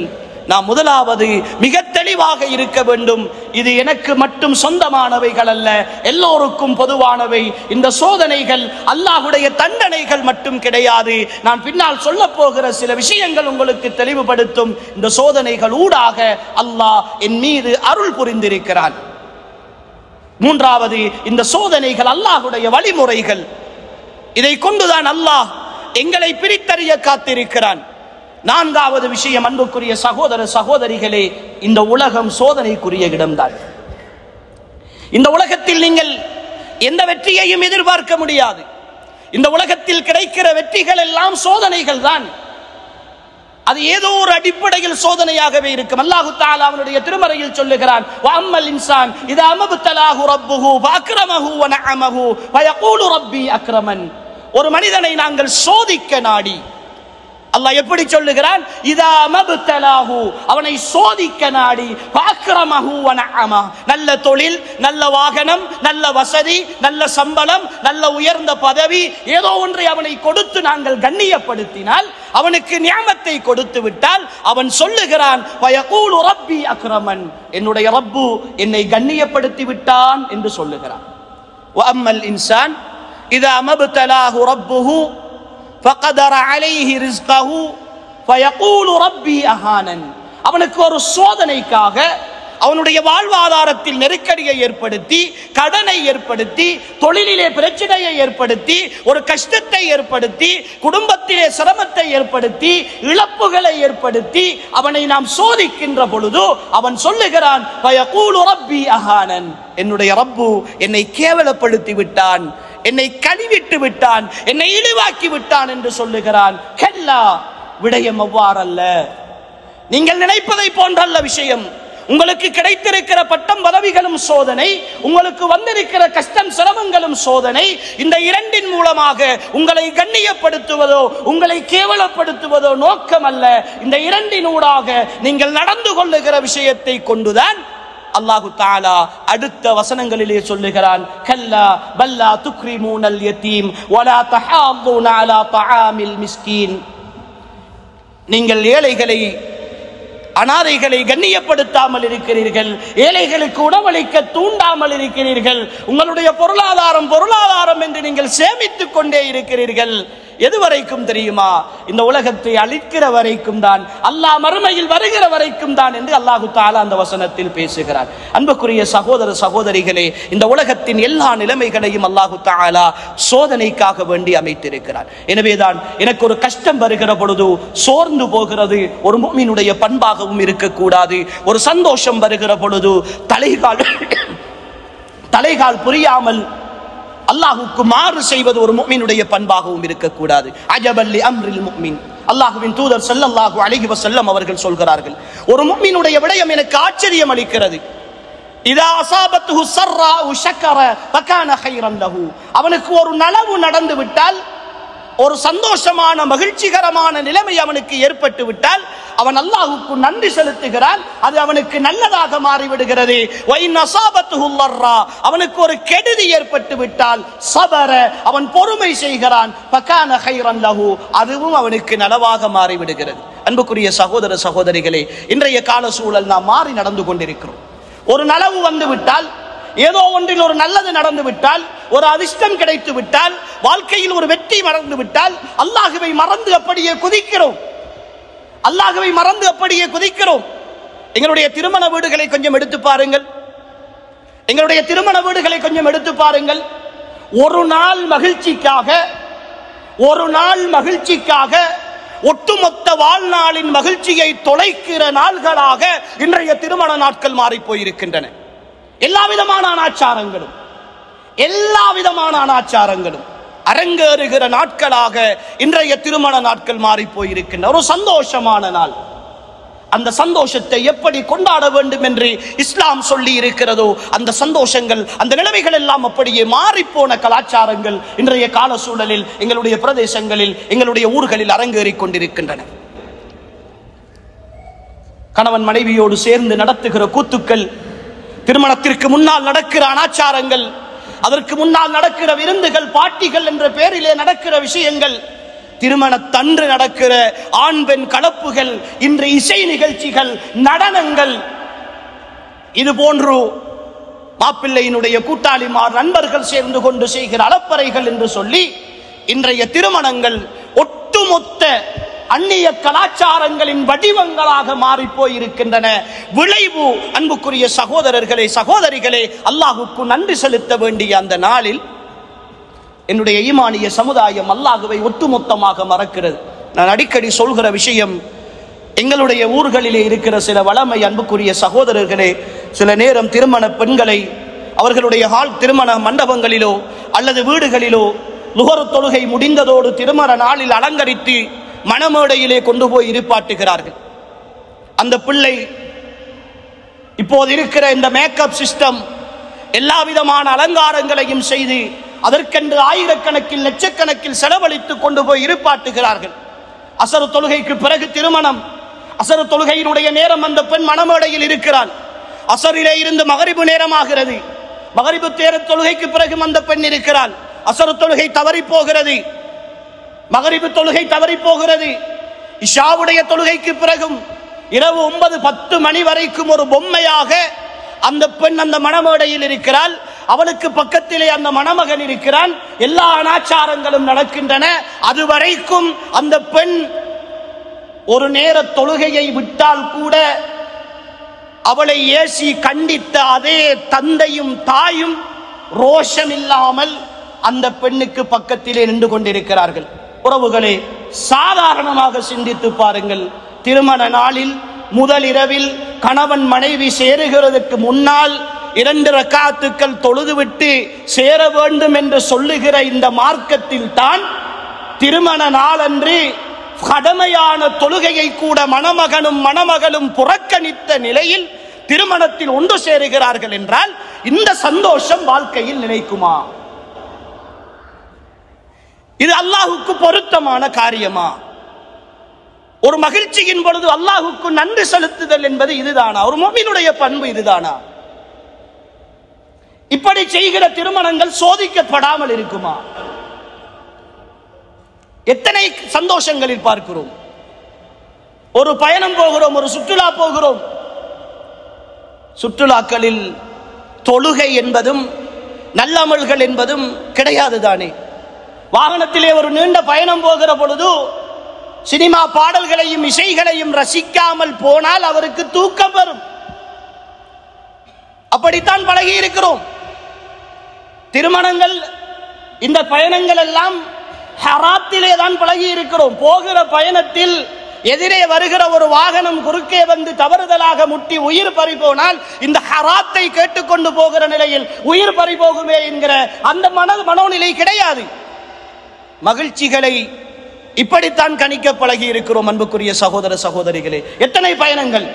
நாம் முதலாவது மிக தெளிவாக இருக்க வேண்டும். இது எனக்கு மட்டும் சொந்தமானவைகள் அல்ல, எல்லோருக்கும் பொதுவானவை. இந்த சோதனைகள் அல்லாஹ்வுடைய தண்டனைகள் மட்டும் கிடையாது. நான் பின்னால் சொல்ல போகிற சில விஷயங்கள் உங்களுக்கு தெளிவுபடுத்தும். இந்த சோதனைகள் ஊடாக அல்லாஹ் என் மீது அருள் புரிந்திருக்கிறான். மூன்றாவது, இந்த சோதனைகள் அல்லாஹ்வுடைய வழிமுறைகள். இதை கொண்டுதான் அல்லாஹ் எங்களை பிரித்தறிய காத்திருக்கிறான். நான்காவது விஷயம், அன்புக்குரிய சகோதர சகோதரிகளே, இந்த உலகம் சோதனைக்குரிய இடம்தான். இந்த உலகத்தில் நீங்கள் எந்த வெற்றியையும் எதிர்பார்க்க முடியாது. இந்த உலகத்தில் கிடைக்கிற வெற்றிகள் எல்லாம் சோதனைகள் தான். அது ஏதோ ஒரு அடிப்படையில் சோதனையாகவே இருக்கும். அல்லாஹு தஆலா அவனுடைய திருமறையில் சொல்லுகிறான், வஅம்மல் இன்சான் இதா மப்தலாஹு ரப்புஹு ஃபஅக்ரமஹு வ நஅமஹு ஃபயகூலு ரப்பி அக்ரமன். ஒரு மனிதனை நாங்கள் சோதிக்க நாடி, அல்லாஹ் எப்படி சொல்லுகிறான், இதா மப்தலாஹு, அவனை சோதிக்க நாடி, ஃபஅக்ரமஹு வ நஅமஹு, நல்ல தொழில், நல்ல வாகனம், நல்ல வசதி, நல்ல சம்பளம், நல்ல உயர்ந்த பதவி, ஏதோ ஒன்றை அவனை கொடுத்து நாங்கள் கண்ணியப்படுத்தினால், அவனுக்கு நியாமத்தை கொடுத்து விட்டால் அவன் சொல்லுகிறான், ஃபயகூலு ரப்பி அக்ரமன், என்னுடைய ரப்பு என்னை கண்ணியப்படுத்தி விட்டான் என்று சொல்லுகிறான். வஅம்மல் இன்சான் இதா மப்தலாஹு ரப்புஹு فقدر عليه رزقه فيقول ربي أهانن. அவனுக்கு ஒரு சோதனைக்காக அவனுடைய வாழ்வாதாரத்தில் நெருக்கடியை ஏற்படுத்தி, கடனை ஏற்படுத்தி, தொழிலிலே பிரச்சனையை ஏற்படுத்தி, ஒரு கஷ்டத்தை ஏற்படுத்தி, குடும்பத்திலே சிரமத்தை ஏற்படுத்தி, இழப்புகளை ஏற்படுத்தி அவனை நாம் சோதிக்கின்ற பொழுது அவன் சொல்லுகிறான், ஃபயகூலு ரப்பி அஹானன், என்னுடைய ரப்பு என்னை கேவலப்படுத்தி விட்டான், என்னை கழுவிட்டு விட்டான், என்னை இழிவாக்கி விட்டான் என்று சொல்லுகிறான். கல்லா, விடயம் அவ்வாறல்ல. நீங்கள் நினைப்பதை போன்றல்ல விஷயம். உங்களுக்கு கிடைத்திருக்கிற பட்டம் பதவிகளும் சோதனை, உங்களுக்கு வந்திருக்கிற கஷ்டம் சிரமங்களும் சோதனை. இந்த இரண்டின் மூலமாக உங்களை கண்ணியப்படுத்துவதோ உங்களை கேவலப்படுத்துவதோ நோக்கம் அல்ல. இந்த இரண்டினூடாக நீங்கள் நடந்து கொள்ளுகிற விஷயத்தை கொண்டுதான் அல்லாஹு தஆலா அடுத்த வசனங்களிலே சொல்லுகிறான், கல்லா பல்லா துக்ரிமூனல் யதீம் வலா தஹாதுன அலா தஆமில் மிஸ்கீன். நீங்கள் ஏழைகளை, அனாதைகளை கண்ணியப்படுத்தாமல் இருக்கிறீர்கள், ஏழைகளுக்கு உணவளிக்க தூண்டாமல் இருக்கிறீர்கள், உங்களுடைய பொருளாதாரம் என்று நீங்கள் சேமித்துக் கொண்டே இருக்கிறீர்கள். எதுவரைக்கும் தெரியுமா? இந்த உலகத்தை அழிக்கிற வரைக்கும் தான், அல்லாஹ் மறுமையில் வருகிற வரைக்கும் தான் என்று அல்லாஹு தஆலா அந்த வசனத்தில் பேசுகிறார். அன்புக்குரிய சகோதர சகோதரிகளே, இந்த உலகத்தின் எல்லா நிலைமைகளையும் அல்லாஹு தஆலா சோதனைக்காக வேண்டி அமைத்திருக்கிறார். எனவேதான் எனக்கு ஒரு கஷ்டம் வருகிற பொழுது சோர்ந்து போகிறது ஒரு முஃமினுடைய பண்பாகவும் இருக்கக்கூடாது. ஒரு சந்தோஷம் வருகிற பொழுது தலைகால் புரியாமல் அல்லாஹ்வுக்கு மாறு செய்வது ஒரு முஃமினுடைய பண்பாகவும் இருக்கக்கூடாது. அஜபல் லி அம்ரில் முஃமின், அல்லாஹ்வின் தூதர் ஸல்லல்லாஹு அலைஹி வஸல்லம் அவர்கள் சொல்கிறார்கள், ஒரு முஃமினுடைய விடயம் எனக்கு ஆச்சரியம் அளிக்கிறது. இதா அஸாபத்துஹு ஸர்ராஉ ஷக்கர ஃபகான கைரன் லஹு, அவனுக்கு ஒரு நலவு நடந்து விட்டால், ஒரு சந்தோஷமான மகிழ்ச்சிகரமான நிலைமை அவனுக்கு ஏற்பட்டு விட்டால் அவன் அல்லாஹ்வுக்கு நன்றி செலுத்துகிறான், அது அவனுக்கு நல்லதாக மாறிவிடுகிறது. அவனுக்கு ஒரு கெடுதி ஏற்பட்டு விட்டால் சபர, அவன் பொறுமை செய்கிறான், ஃபகான கைரன் லஹு, அதுவும் அவனுக்கு நலவாக மாறிவிடுகிறது. அன்புக்குரிய சகோதர சகோதரிகளே, இன்றைய கால சூழல் நாம் மாறி நடந்து கொண்டிருக்கிறோம். ஒரு நலவு வந்து விட்டால், ஏதோ ஒன்றில் ஒரு நல்லது நடந்து விட்டால், ஒரு அதிர்ஷ்டம் கிடைத்து விட்டால், வாழ்க்கையில் ஒரு வெற்றி மறந்து விட்டால், அல்லாஹ்வை மறந்து அப்படியே குதிக்கிறோம். அல்லாஹ்வை மறந்து அப்படியே குதிக்கிறோம். எங்களுடைய திருமண வீடுகளை கொஞ்சம் எடுத்து பாருங்கள். எங்களுடைய திருமண வீடுகளை கொஞ்சம் எடுத்து பாருங்கள். ஒரு நாள் மகிழ்ச்சிக்காக ஒட்டுமொத்த வாழ்நாளின் மகிழ்ச்சியை தொலைக்கிற நாள்களாக இன்றைய திருமண நாட்கள் மாறி போயிருக்கின்றன. எல்லா விதமான அனாச்சாரங்களும் அரங்கேறுகிற நாட்களாக இன்றைய திருமண நாட்கள் மாறி போயிருக்கின்றன. ஒரு சந்தோஷமான நாள், அந்த சந்தோஷத்தை எப்படி கொண்டாட வேண்டும் என்று இஸ்லாம் சொல்லி இருக்கிறதோ அந்த சந்தோஷங்கள், அந்த நிலைமைகள் எல்லாம் அப்படியே மாறிப்போன கலாச்சாரங்கள் இன்றைய கால சூழலில் எங்களுடைய பிரதேசங்களில், எங்களுடைய ஊர்களில் அரங்கேறிக் கொண்டிருக்கின்றன. கணவன் மனைவியோடு சேர்ந்து நடத்துகிற கூத்துக்கள், திருமணத்திற்கு முன்னால் நடக்கிற அனாச்சாரங்கள், அதற்கு முன்னால் நடக்கிற விருந்துகள், பாட்டிகள் என்ற பெயரிலே நடக்கிற விஷயங்கள், திருமணத்தன்று நடக்கிற ஆண் பெண் கலப்புகள், இன்று இசை நிகழ்ச்சிகள், நடனங்கள், இது போன்று மாப்பிள்ளையினுடைய கூட்டாளிமார் நண்பர்கள் சேர்ந்து கொண்டு செய்கிற அலப்பறைகள் என்று சொல்லி இன்றைய திருமணங்கள் ஒட்டுமொத்த அந்நிய கலாச்சாரங்களின் வடிவங்களாக மாறி போயிருக்கின்றன. விளைவு அன்புக்குரிய சகோதரர்களே, சகோதரிகளே, அல்லாஹ்வுக்கு நன்றி செலுத்த வேண்டிய அந்த நாளில் என்னுடைய ஈமானிய சமுதாயம் அல்லாஹ்வை ஒட்டுமொத்தமாக மறக்கிறது. நான் அடிக்கடி சொல்கிற விஷயம், எங்களுடைய ஊர்களிலே இருக்கிற சில வளமை அன்புக்குரிய சகோதரர்களே, சில நேரம் திருமண பெண்களை அவர்களுடைய திருமண மண்டபங்களிலோ அல்லது வீடுகளிலோ லுஹர் தொழுகை முடிந்ததோடு திருமண நாளில் அலங்கரித்து மணமேடையிலே கொண்டு போய் இருப்பாட்டுகிறார்கள். அந்த பிள்ளை இப்போது இருக்கிற இந்த மேக்கப் சிஸ்டம், எல்லா விதமான அலங்காரங்களையும் செய்து அதற்கென்று ஆயிரக்கணக்கில் லட்சக்கணக்கில் செலவழித்து கொண்டு போய் இருப்பாட்டுகிறார்கள். அசரு தொழுகைக்கு பிறகு திருமணம். அசரு தொழுகையினுடைய நேரம் அந்த பெண் மணமேடையில் இருக்கிறாள். அசரிலே இருந்து மகரிபு நேரமாகிறது. மகரிபு தொழுகைக்கு பிறகு அந்த பெண் இருக்கிறாள். அசரு தொழுகை தவறி போகிறது. மகரிபு தொழுகை தவறி போகிறது. இஷாவுடைய தொழுகைக்கு பிறகும் இரவு 9-10 மணி வரைக்கும் ஒரு பொம்மையாக அந்த பெண் அந்த மணமேடையில் இருக்கிறாள். அவளுக்கு பக்கத்திலே அந்த மணமகன் இருக்கிறான். எல்லா அனாச்சாரங்களும் நடக்கின்றன. அதுவரைக்கும் அந்த பெண் ஒரு நேர தொழுகையை விட்டால் கூட அவளை ஏசி கண்டித்த அதே தந்தையும் தாயும் ரோஷம் இல்லாமல் அந்த பெண்ணுக்கு பக்கத்திலே நின்று கொண்டிருக்கிறார்கள். உறவுகளே, சாதாரணமாக சிந்தித்து பாருங்கள். திருமண நாளில் முதல் இரவில் கணவன் மனைவி சேருகிறதுக்கு முன்னால் 2 ரக்காத்துக்கள் தொழுதுவிட்டு சேர வேண்டும் என்று சொல்லுகிற இந்த மார்க்கத்தில் தான் திருமண நாளன்று கடமையான தொழுகையை கூட மணமகனும் மணமகளும் புறக்கணித்த நிலையில் திருமணத்தில் ஒன்று சேருகிறார்கள் என்றால் இந்த சந்தோஷம் வாழ்க்கையில் நிலைக்குமா? இது அல்லாஹுக்கு பொருத்தமான காரியமா? ஒரு மகிழ்ச்சியின் பொழுது அல்லாஹுக்கு நன்றி செலுத்துதல் என்பது இதுதானா? ஒரு முஃமினுடைய பண்பு இதுதானா? இப்படி செய்கிற திருமணங்கள் சோதிக்கப்படாமல் இருக்குமா? எத்தனை சந்தோஷங்களில் பார்க்கிறோம். ஒரு பயணம் போகிறோம், ஒரு சுற்றுலா போகிறோம். சுற்றுலாக்களில் தொழுகை என்பதும் நல்லமல்கள் என்பதும் கிடையாது தானே. வாகனத்திலே ஒரு நீண்ட பயணம் போகிற பொழுது சினிமா பாடல்களையும் இசைகளையும் ரசிக்காமல் போனால் அவருக்கு தூக்கம் வரும். அப்படித்தான் பழகி இருக்கிறோம். திருமணங்கள், இந்த பயணங்கள் எல்லாம் ஹராத்திலே தான் பழகி இருக்கிறோம். போகிற பயணத்தில் எதிரே வருகிற ஒரு வாகனம் குறுக்கே வந்து தவறுதலாக முட்டி உயிர் பறிபோனால் இந்த ஹராத்தை கேட்டுக்கொண்டு போகிற நிலையில் உயிர் பறிபோகுமே என்கிற அந்த மனோநிலை கிடையாது. மகிழ்ச்சிகளை இப்படித்தான் கணிக்க பழகி இருக்கிறோம். அன்புக்குரிய சகோதர சகோதரிகளே, எத்தனை பயணங்கள்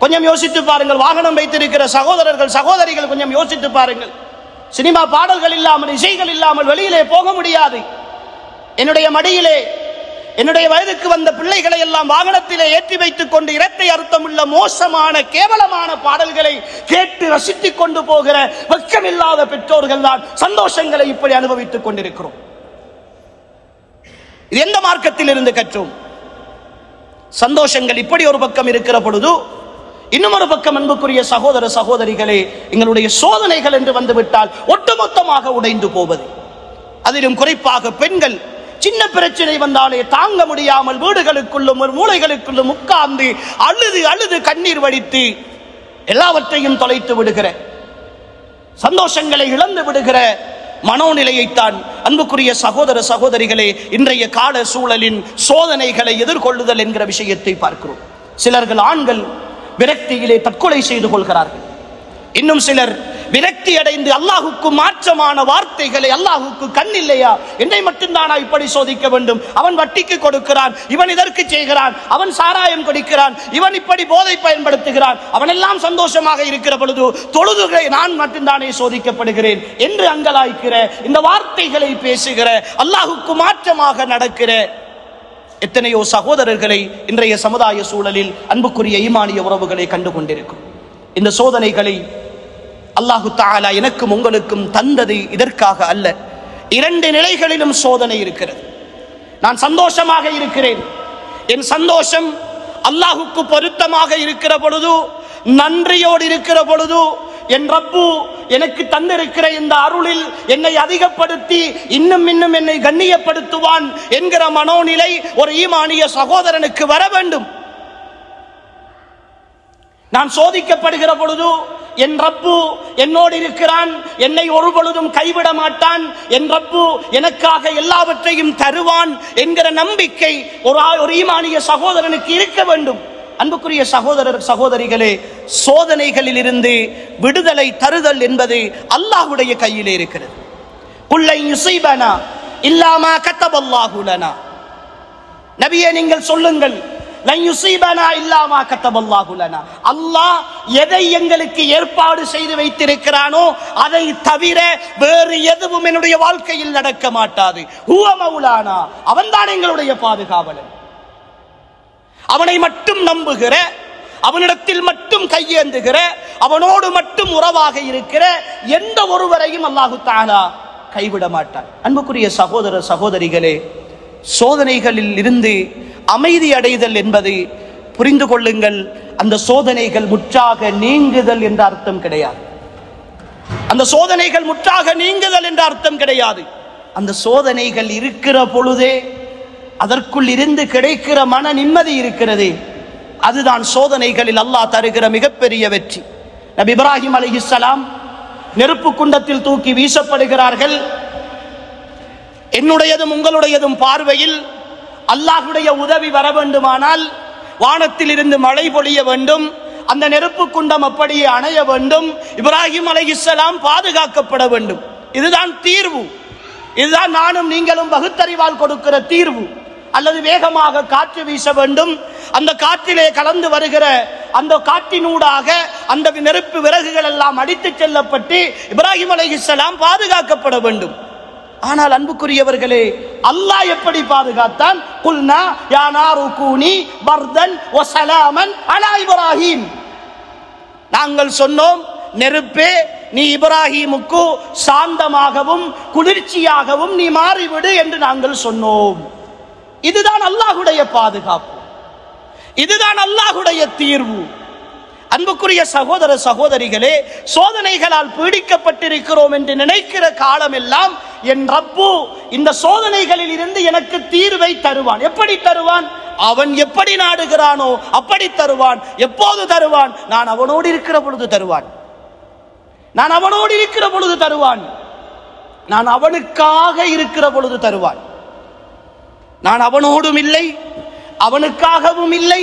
கொஞ்சம் யோசித்து பாருங்கள். வாகனம் வைத்திருக்கிற சகோதரர்கள் சகோதரிகள் கொஞ்சம் யோசித்து பாருங்கள். சினிமா பாடல்கள் இல்லாமல் இசைகள் இல்லாமல் வெளியிலே போக முடியாது. என்னுடைய மடியிலே என்னுடைய வயதுக்கு வந்த பிள்ளைகளை எல்லாம் வாகனத்திலே ஏற்றி வைத்துக் கொண்டு இரட்டை அர்த்தமுள்ள மோசமான கேவலமான பாடல்களை கேட்டு ரசித்துக் கொண்டு போகிற வெட்கமில்லாத பெற்றோர்கள் தான் சந்தோஷங்களை இப்படி அனுபவித்துக் கொண்டிருக்கிறோம். இது எந்த மார்க்கத்தில் இருந்து கற்றோம்? சந்தோஷங்கள் இப்படி ஒரு பக்கம் இருக்கிற பொழுது இன்னும் ஒரு பக்கம் அன்புக்குரிய சகோதர சகோதரிகளே, எங்களுடைய சோதனைகள் என்று வந்துவிட்டால் ஒட்டுமொத்தமாக உடைந்து போவது. அதிலும் குறிப்பாக பெண்கள் சின்ன பிரச்சனை வந்தாலே தாங்க முடியாமல் வீடுகளுக்குள்ளும் ஒரு மூலைகளுக்குள்ளும் உட்கார்ந்து அழுது அழுது கண்ணீர் வடித்து எல்லாவற்றையும் தொலைத்து விடுகிற, சந்தோஷங்களை இழந்து விடுகிற மனோநிலையைத்தான் அன்புக்குரிய சகோதர சகோதரிகளே இன்றைய கால சூழலின் சோதனைகளை எதிர்கொள்ளுதல் என்கிற விஷயத்தை பார்க்கிறோம். சிலர்கள் ஆண்கள் விரக்தியிலே தற்கொலை செய்து கொள்கிறார்கள். இன்னும் சிலர் விரக்தி அடைந்து அல்லாஹுக்கு மாற்றமான வார்த்தைகளை, அல்லாஹுக்கு கண் இல்லையா, என்னை மட்டும்தானா இப்படி சோதிக்க வேண்டும், அவன் வட்டிக்கு கொடுக்கிறான், இவன் இதற்கு செய்கிறான், அவன் சாராயம் குடிக்கிறான், இவன் இப்படி போதை பயன்படுத்துகிறான், அவன் எல்லாம் சந்தோஷமாக இருக்கிற பொழுது தொழுதுகளை நான் மட்டும்தானே சோதிக்கப்படுகிறேன் என்று அங்கலாய்க்கிற, இந்த வார்த்தைகளை பேசுகிற, அல்லாஹுக்கு மாற்றமாக நடக்கிற எத்தனையோ சகோதரர்களை இன்றைய சமுதாய சூழலில் அன்புக்குரிய ஈமானிய உறவுகளை கண்டு கொண்டிருக்கும். இந்த சோதனைகளை அல்லாஹு தஆலா எனக்கும் உங்களுக்கும் தந்தது இதற்காக அல்ல. 2 நிலைகளிலும் சோதனை இருக்கிறது. நான் சந்தோஷமாக இருக்கிறேன், என் சந்தோஷம் அல்லாஹுக்கு பொருத்தமாக இருக்கிற பொழுது, நன்றியோடு இருக்கிற பொழுது, என் ரப்பு எனக்கு தந்திருக்கிற இந்த அருளில் என்னை அதிகப்படுத்தி இன்னும் இன்னும் என்னை கண்ணியப்படுத்துவான் என்கிற மனோநிலை ஒரு ஈமானிய சகோதரனுக்கு வர வேண்டும். நான் சோதிக்கப்படுகிற பொழுது என் ரப்பு என்னோடு இருக்கிறான், என்னை ஒரு பொழுதும் கைவிட மாட்டான், என் ரப்பு எனக்காக எல்லாவற்றையும் தருவான் என்கிற நம்பிக்கை ஒரு ஈமானிய சகோதரனுக்கு இருக்க வேண்டும். அன்புக்குரிய சகோதரர் சகோதரிகளே, சோதனைகளில் இருந்து விடுதலை தருதல் என்பது அல்லாஹ்வுடைய கையிலே இருக்கிறது. குல்லை யுஸீபனா இல்லா மா கதபல்லாஹு லனா. நபியே நீங்கள் சொல்லுங்கள், லன் யுஸீபனா இல்லா மா கதபல்லாஹு லனா, அல்லாஹ் எதை எங்களுக்கு ஏற்பாடு செய்து வைத்திருக்கிறானோ அதை தவிர வேறு எதுவும் என்னுடைய வாழ்க்கையில் நடக்க மாட்டாது. ஹுவ மௌலானா, அவன்தான் எங்களுடைய பாதுகாவலன். அவனை மட்டும் நம்புகிற, அவனிடத்தில் மட்டும் கையேந்துகிற, அவனோடு மட்டும் உறவாக இருக்கிற எந்த ஒருவரையும் அல்லாஹு தஆலா கைவிட மாட்டான். அன்புக்குரிய சகோதர சகோதரிகளே, சோதனைகளில் இருந்து அமைதி அடைதல் என்பது, புரிந்து கொள்ளுங்கள், அந்த சோதனைகள் முற்றாக நீங்குதல் என்ற அர்த்தம் கிடையாது. அந்த சோதனைகள் முற்றாக நீங்குதல் என்ற அர்த்தம் கிடையாது. அந்த சோதனைகள் இருக்கிற பொழுதே அதற்குள் இருந்து கிடைக்கிற மன நிம்மதி இருக்கிறது, அதுதான் சோதனைகளில் அல்லாஹ் தருகிற மிகப்பெரிய வெற்றி. நபி இப்ராஹிம் அலைஹிஸ்ஸலாம் நெருப்பு குண்டத்தில் தூக்கி வீசப்படுகிறார்கள். என்னுடையதும் உங்களுடையதும் பார்வையில் அல்லாஹ்வுடைய உதவி வர வேண்டுமானால் வானத்தில் இருந்து மழை பொழிய வேண்டும், அந்த நெருப்பு குண்டம் அப்படியே அணைய வேண்டும், இப்ராஹிம் அலைஹிஸ்ஸலாம் பாதுகாக்கப்பட வேண்டும். இதுதான் தீர்வு. இதுதான் நானும் நீங்களும் பகுத்தறிவால் கொடுக்கிற தீர்வு. அல்லது வேகமாக காற்று வீச வேண்டும், அந்த காற்றிலே கலந்து வருகிற அந்த காற்றினூடாக அந்த நெருப்பு விறகுகள் எல்லாம் அடித்து செல்லப்பட்டு இப்ராஹிம் அலைஹிஸ்ஸலாம் பாதுகாக்கப்பட வேண்டும். ஆனால் அன்புக்குரியவர்களே, அல்லாஹ் எப்படி பாதுகாத்தான்? குல்னா யா நாரு கூனி பர்தன் வ ஸலாமன் அலா இப்ராஹிம், நாங்கள் சொன்னோம், நெருப்பே நீ இப்ராஹிமுக்கு சாந்தமாகவும் குளிர்ச்சியாகவும் நீ மாறிவிடு என்று நாங்கள் சொன்னோம். இதுதான் அல்லாஹ்வுடைய பாதுகாப்பு, இதுதான் அல்லாஹ்வுடைய தீர்வு. அன்புக்குரிய சகோதர சகோதரிகளே, சோதனைகளால் பீடிக்கப்பட்டிருக்கிறோம் என்று நினைக்கிற காலமெல்லாம் என் ரப்பு இந்த சோதனைகளில் இருந்து எனக்கு தீர்வை தருவான். எப்படி தருவான்? அவன் எப்படி நாடுகிறானோ அப்படி தருவான். எப்போது தருவான்? நான் அவனோடு இருக்கிற பொழுது தருவான். நான் அவனோடு இருக்கிற பொழுது தருவான். நான் அவனுக்காக இருக்கிற பொழுது தருவான். நான் அவனோடும் இல்லை, அவனுக்காகவும் இல்லை.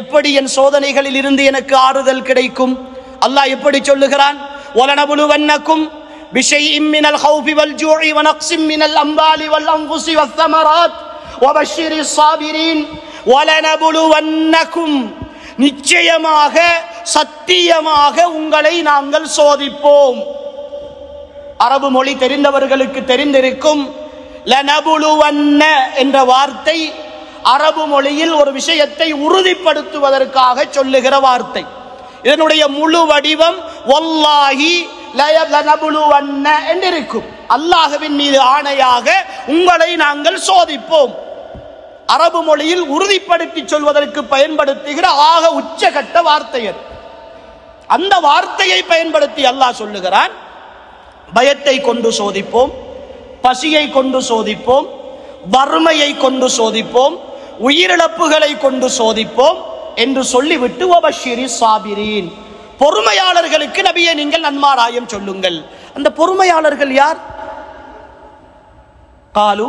எப்படி என் சோதனைகளில் இருந்து எனக்கு ஆறுதல் கிடைக்கும்? அல்லாஹ் எப்படி சொல்லுகிறான்? வலனபுலுவன்னக்கும் பிஷைஇம் மினல் ஹௌஃபி வல் ஜூஇ வ நக்ஸிம் மினல் அம்வாலி வல் அன்ஃபுஸி வஸ் ஸமராத் வ பஷ்ஷிரிஸ் ஸாபிரீன். வலனபுலுவன்னக்கும், நிச்சயமாக சத்தியமாக உங்களை நாங்கள் சோதிப்போம். அரபு மொழி தெரிந்தவர்களுக்கு தெரிந்திருக்கும், லனபுலுவன்ன என்ற வார்த்தை அரபு மொழியில் ஒரு விஷயத்தை உறுதிப்படுத்துவதற்காக சொல்லுகிற வார்த்தை. இதனுடைய முழு வடிவம் வல்லாஹி லனபுலுவன்ன என்றிருக்கும். அல்லாஹ்வின் மீது ஆணையாக உங்களை நாங்கள் சோதிப்போம். அரபு மொழியில் உறுதிப்படுத்தி சொல்வதற்கு பயன்படுத்துகிற ஆக உச்சகட்ட வார்த்தை அது. அந்த வார்த்தையை பயன்படுத்தி அல்லாஹ் சொல்லுகிறான், பயத்தை கொண்டு சோதிப்போம், பசியை கொண்டு சோதிப்போம், வறுமையை கொண்டு சோதிப்போம், உயிரிழப்புகளை கொண்டு சோதிப்போம் என்று சொல்லிவிட்டு வபஷிரி சாபிரீன், பொறுமையாளர்களுக்கு நபியே நீங்கள் நன்மாராயம் சொல்லுங்கள். அந்த பொறுமையாளர்கள் யார்? காலு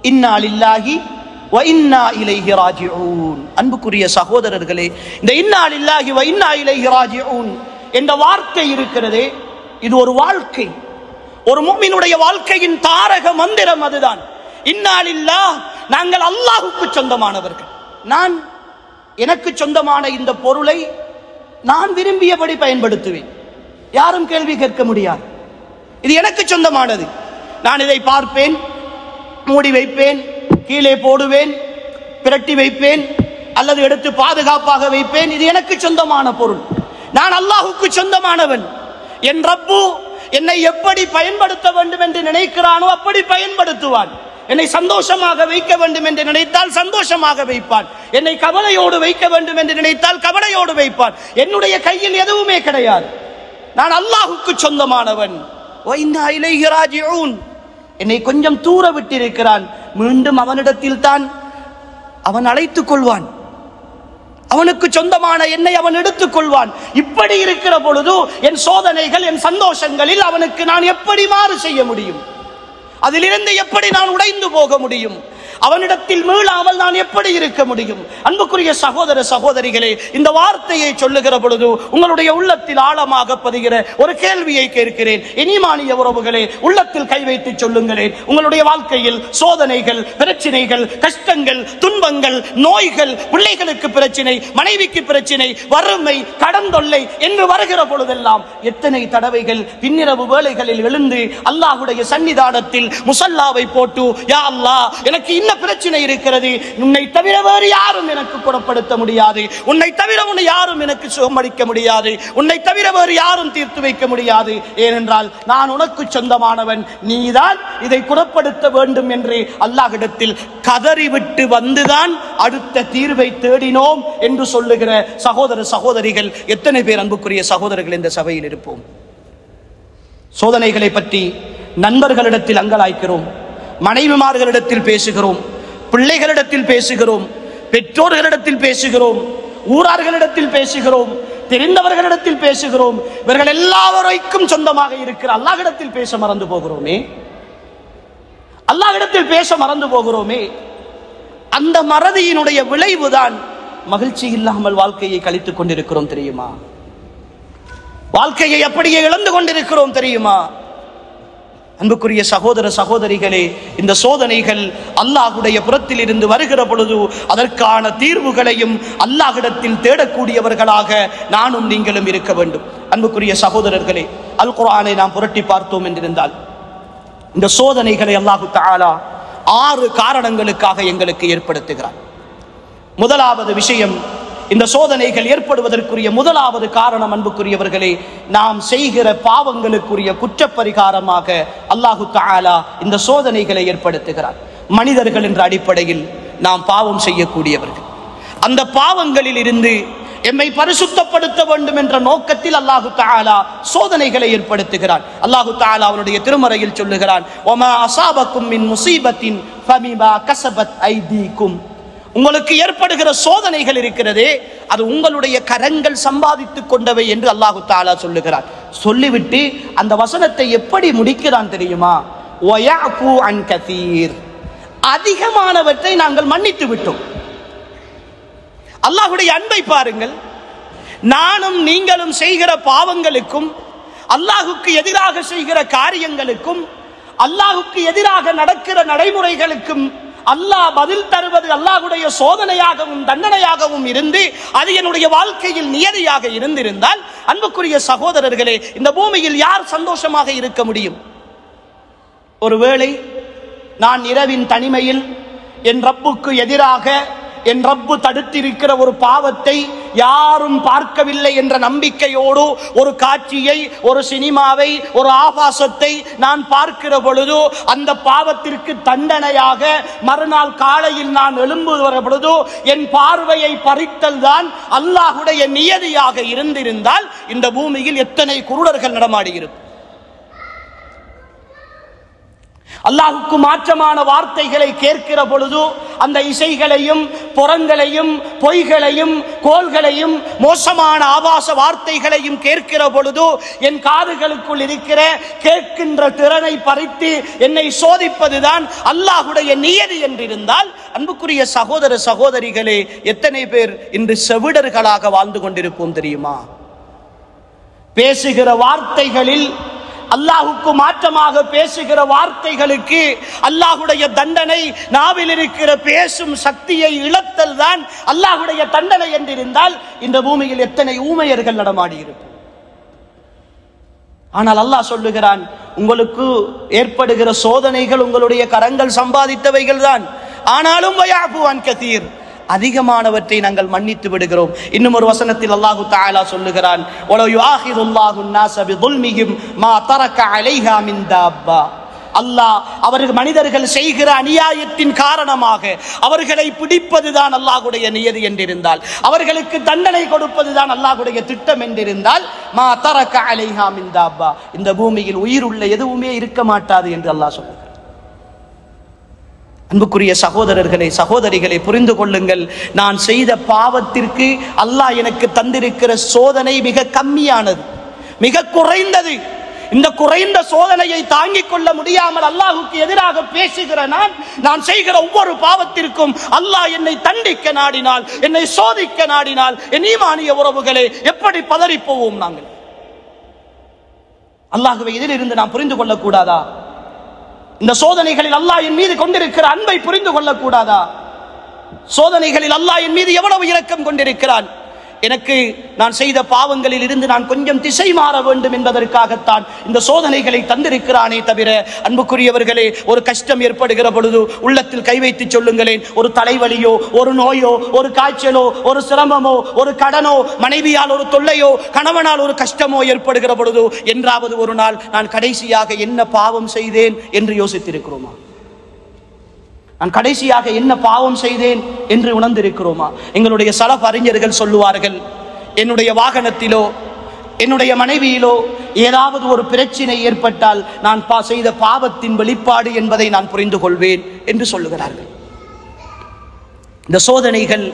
இன்னா லில்லாஹி வ இன்னா இலைஹி ராஜிஊன். அன்புக்குரிய சகோதரர்களே, இந்த இன்னா லில்லாஹி வ இன்னா இலைஹி ராஜிஊன் என்ற வார்த்தை இருக்கிறதே, இது ஒரு வாழ்க்கை, ஒரு முஃமினுடைய வாழ்க்கையின் தாரக மந்திரம். அதுதான் இன்னா லில்லாஹ், நாங்கள் அல்லாஹ்வுக்கு சொந்தமானவர்கள். நான் எனக்கு சொந்தமான இந்த பொருளை நான் விரும்பியபடி பயன்படுத்துவேன், யாரும் கேள்வி கேட்க முடியாது. இது எனக்கு சொந்தமானது. நான் இதை பார்ப்பேன், மூடி வைப்பேன், கீழே போடுவேன், பிரட்டி வைப்பேன், அல்லது எடுத்து பாதுகாப்பாக வைப்பேன். இது எனக்கு சொந்தமான பொருள். நான் அல்லாஹ்வுக்கு சொந்தமானவன். என் ரப்பு என்னை எப்படி பயன்படுத்த வேண்டும் என்று நினைக்கிறானோ அப்படி பயன்படுத்துவான். என்னை சந்தோஷமாக வைக்க வேண்டும் என்று நினைத்தால் சந்தோஷமாக வைப்பான். என்னை கவலையோடு வைக்க வேண்டும் என்று நினைத்தால் கவலையோடு வைப்பான். என்னுடைய கையில் எதுவுமே கிடையாது. நான் அல்லாஹ்வுக்கு சொந்தமானவன். என்னை கொஞ்சம் தூர விட்டிருக்கிறான், மீண்டும் அவனிடத்தில் தான் அவன் அழைத்துக் கொள்வான். அவனுக்கு சொந்தமான என்னை அவன் எடுத்துக் கொள்வான். இப்படி இருக்கிற பொழுது என் சோதனைகள், என் சந்தோஷங்களில் அவனுக்கு நான் எப்படி மாறு செய்ய முடியும்? அதிலிருந்து எப்படி நான் உடைந்து போக முடியும்? அவனிடத்தில் மீளாமல் நான் எப்படி இருக்க முடியும்? அன்புக்குரிய சகோதர சகோதரிகளே, இந்த வார்த்தையை சொல்லுகிற பொழுது உங்களுடைய உள்ளத்தில் ஆழமாக பதிகிற ஒரு கேள்வியை கேட்கிறேன். இனிமானிய உறவுகளே, உள்ளத்தில் கை வைத்து சொல்லுங்களேன். உங்களுடைய வாழ்க்கையில் சோதனைகள், பிரச்சனைகள், கஷ்டங்கள், துன்பங்கள், நோய்கள், பிள்ளைகளுக்கு பிரச்சனை, மனைவிக்கு பிரச்சனை, வறுமை, கடன் தொல்லை என்று வருகிற பொழுதெல்லாம் எத்தனை தடவைகள் பின்னிரவு வேளைகளில் எழுந்து அல்லாஹ்வுடைய சன்னிதானத்தில் முசல்லாவை போட்டு, யா அல்லாஹ், எனக்கு இன்ன பிரச்சனை இருக்கிறது, உன்னை தவிர வேறு யாரும் எனக்கு குணப்படுத்த முடியாது, உன்னை தவிர உன்னை யாரும் எனக்கு சுகமளிக்க முடியாது, உன்னை தவிர வேறு யாரும் தீர்த்து வைக்க முடியாது, ஏனென்றால் நான் உனக்கு சொந்தமானவன், நீதான் இதை குணப்படுத்த வேண்டும் என்று அல்லாஹ்விடத்தில் கதறிவிட்டு வந்துதான் அடுத்த தீர்வை தேடினோம் என்று சொல்லுகிற சகோதர சகோதரிகள் எத்தனை பேர் அன்புக்குரிய சகோதரர்கள் இந்த சபையில் இருப்போம்? சோதனைகளை பற்றி நண்பர்களிடத்தில் அங்கலாய்க்கிறோம், மனைவிமார்களிடத்தில் பேசுகிறோம், பிள்ளைகளிடத்தில் பேசுகிறோம், பெற்றோர்களிடத்தில் பேசுகிறோம், ஊரார்களிடத்தில் பேசுகிறோம், தெரிந்தவர்களிடத்தில் பேசுகிறோம். இவர்கள் எல்லாவரைக்கும் சொந்தமாக இருக்கிற அல்லாஹ்விடத்தில் பேச மறந்து போகிறோமே, அல்லாஹ்விடத்தில் பேச மறந்து போகிறோமே. அந்த மறதியினுடைய விளைவுதான் மகிழ்ச்சி இல்லாமல் வாழ்க்கையை கழித்துக் கொண்டிருக்கிறோம் தெரியுமா? வாழ்க்கையை அப்படியே இழந்து கொண்டிருக்கிறோம் தெரியுமா? அன்புக்குரிய சகோதர சகோதரிகளே, இந்த சோதனைகள் அல்லாஹ்வுடைய புறத்தில் இருந்து வருகிற பொழுது அதற்கான தீர்வுகளையும் அல்லாஹ்விடத்தில் தேடக்கூடியவர்களாக நானும் நீங்களும் இருக்க வேண்டும். அன்புக்குரிய சகோதரர்களே, அல் குர்ஆனை நாம் புரட்டி பார்த்தோம் என்றிருந்தால் இந்த சோதனைகளை அல்லாஹ் தஆலா 6 காரணங்களுக்காக எங்களுக்கு ஏற்படுத்துகிறார். முதலாவது விஷயம், இந்த சோதனைகள் ஏற்படுவதற்குரிய முதலாவது காரணம் அன்புக்குரியவர்களே, நாம் செய்கிற பாவங்களுக்குரிய குற்றப்பரிகாரமாக அல்லாஹு தஆலா இந்த சோதனைகளை ஏற்படுத்துகிறார். மனிதர்கள் என்ற அடிப்படையில் நாம் பாவம் செய்யக்கூடியவர்கள். அந்த பாவங்களில் இருந்து எம்மை பரிசுத்தப்படுத்த வேண்டும் என்ற நோக்கத்தில் அல்லாஹு தஆலா சோதனைகளை ஏற்படுத்துகிறார். அல்லாஹு தஆலா அவருடைய திருமறையில் சொல்லுகிறான், வமா அஸாபக்கும் மின் முஸீபத்தின் ஃபபிமா கஸபத் ஐதீக்கும். உங்களுக்கு ஏற்படுகிற சோதனைகள் இருக்கிறதே, அது உங்களுடைய கரங்கள் சம்பாதித்துக் கொண்டவை என்று அல்லாஹு தஆலா சொல்லுகிறார். சொல்லிவிட்டு அந்த வசனத்தை எப்படி முடிக்கிறான் தெரியுமா? வயஃபு அன் கஸீர். அதிகமானவற்றை நாங்கள் மன்னித்து விட்டோம். அல்லாஹ்வுடைய அன்பை பாருங்கள். நானும் நீங்களும் செய்கிற பாவங்களுக்கும், அல்லாஹ்வுக்கு எதிராக செய்கிற காரியங்களுக்கும், அல்லாஹ்வுக்கு எதிராக நடக்கிற நடைமுறைகளுக்கும் அல்லாஹ் பதில் தருவது அல்லாஹ்வுடைய சோதனையாகவும் தண்டனையாகவும் இருந்து அது என்னுடைய வாழ்க்கையில் நியதியாக இருந்திருந்தால், அன்புக்குரிய சகோதரர்களே, இந்த பூமியில் யார் சந்தோஷமாக இருக்க முடியும்? ஒருவேளை நான் இரவின் தனிமையில் என் ரப்புக்கு எதிராக என் ரப்பு தடுத்திருக்கிற ஒரு பாவத்தை யாரும் பார்க்கவில்லை என்ற நம்பிக்கையோடு ஒரு காட்சியை, ஒரு சினிமாவை, ஒரு ஆபாசத்தை நான் பார்க்கிற பொழுது அந்த பாவத்திற்கு தண்டனையாக மறுநாள் காலையில் நான் எழும்புகிற பொழுது என் பார்வையை பறித்தல் தான் அல்லாஹ்வுடைய நியதியாக இருந்திருந்தால் இந்த பூமியில் எத்தனை குருடர்கள் நடமாடியிருக்கும். அல்லாஹ்வுக்கு மாற்றமான வார்த்தைகளை கேட்கிற பொழுது அந்த இசைகளையும் புறங்களையும் பொய்களையும் கோள்களையும் மோசமான ஆபாச வார்த்தைகளையும் கேட்கிற பொழுது என் காதுகளுக்குள் இருக்கிற கேட்கின்ற திறனை பறித்து என்னை சோதிப்பதுதான் அல்லாஹ்வுடைய நியதி என்றிருந்தால், அன்புக்குரிய சகோதர சகோதரிகளே, எத்தனை பேர் இன்று செவிடர்களாக வாழ்ந்து கொண்டிருப்போம் தெரியுமா? பேசுகிற வார்த்தைகளில், அல்லாஹ்வுக்கு மாற்றமாக பேசுகிற வார்த்தைகளுக்கு அல்லாஹ்வுடைய தண்டனை, நாவில் இருக்கிற பேசும் சக்தியை இழத்தல் தான் அல்லாஹ்வுடைய தண்டனை என்றிருந்தால் இந்த பூமியில் எத்தனை ஊமையர்கள் நடமாடியிருக்கும். ஆனால் அல்லாஹ் சொல்லுகிறான், உங்களுக்கு ஏற்படுகிற சோதனைகள் உங்களுடைய கரங்கள் சம்பாதித்தவைகள் தான், ஆனாலும் வயஃபு அன் கஸீர், அதிகமானவற்றை நாங்கள் மன்னித்து விடுகிறோம். இன்னும் ஒரு வசனத்தில் அல்லாஹு தஆலா சொல்லுகிறான், வலா யுஆஹிதுல்லாஹு الناس بظلمهم ما ترك عليها من دابة. அல்லாஹ் அவர்கள் மனிதர்கள் செய்கிற அநியாயத்தின் காரணமாக அவர்களை பிடிப்பதுதான் அல்லாஹ்வுடைய நியதி என்றிருந்தால், அவர்களுக்கு தண்டனை கொடுப்பதுதான் அல்லாஹ்வுடைய திட்டம் என்றிருந்தால், மா தரக அலைஹா மின் தாப்பா, இந்த பூமியில் உயிர் உள்ள எதுவுமே இருக்க மாட்டாது என்று அல்லாஹ் சொல்லுகிறார். அன்புக்குரிய சகோதரர்களே சகோதரிகளை புரிந்து கொள்ளுங்கள். நான் செய்த பாவத்திற்கு அல்லாஹ் எனக்கு தந்திருக்கிற சோதனை மிக கம்மியானது, மிக குறைந்தது. இந்த குறைந்த சோதனையை தாங்கிக் கொள்ள முடியாமல் அல்லாஹ்வுக்கு எதிராக பேசுகிற நான் செய்கிற ஒவ்வொரு பாவத்திற்கும் அல்லாஹ் என்னை தண்டிக்க நாடினால், என்னை சோதிக்க நாடினால், என் ஈமானிய உறவுகளே எப்படி பதறி போவோம் நாங்கள்? அல்லாஹ்வை இதிலிருந்து நாம் புரிந்து கொள்ளக்கூடாதா? இந்த சோதனைகளில் அல்லாஹ் என் மீது கொண்டிருக்கிற அன்பை புரிந்து கொள்ளக்கூடாதா? சோதனைகளில் அல்லாஹ் என் மீது எவ்வளவு இரக்கம் கொண்டிருக்கிறான். எனக்கு நான் செய்த பாவங்களில் இருந்து நான் கொஞ்சம் திசை மாற வேண்டும் என்பதற்காகத்தான் இந்த சோதனைகளை தந்திருக்கிறானே தவிர, அன்புக்குரியவர்களே, ஒரு கஷ்டம் ஏற்படுகிற பொழுது உள்ளத்தில் கை வைத்து சொல்லுங்களேன், ஒரு தலைவலியோ, ஒரு நோயோ, ஒரு காய்ச்சலோ, ஒரு சிரமமோ, ஒரு கடனோ, மனைவியால் ஒரு தொல்லையோ, கணவனால் ஒரு கஷ்டமோ ஏற்படுகிற பொழுது என்றாவது ஒரு நாள் நான் கடைசியாக என்ன பாவம் செய்தேன் என்று யோசித்திருக்கிறோமா? நான் கடைசியாக என்ன பாவம் செய்தேன் என்று உணர்ந்திருக்கிறோமா? எங்களுடைய சலஃப் அறிஞர்கள் சொல்லுவார்கள், என்னுடைய வாகனத்திலோ என்னுடைய மனைவியிலோ ஏதாவது ஒரு பிரச்சனை ஏற்பட்டால் நான் செய்த பாவத்தின் வெளிப்பாடு என்பதை நான் புரிந்து கொள்வேன் என்று சொல்லுகிறார்கள். இந்த சோதனைகள்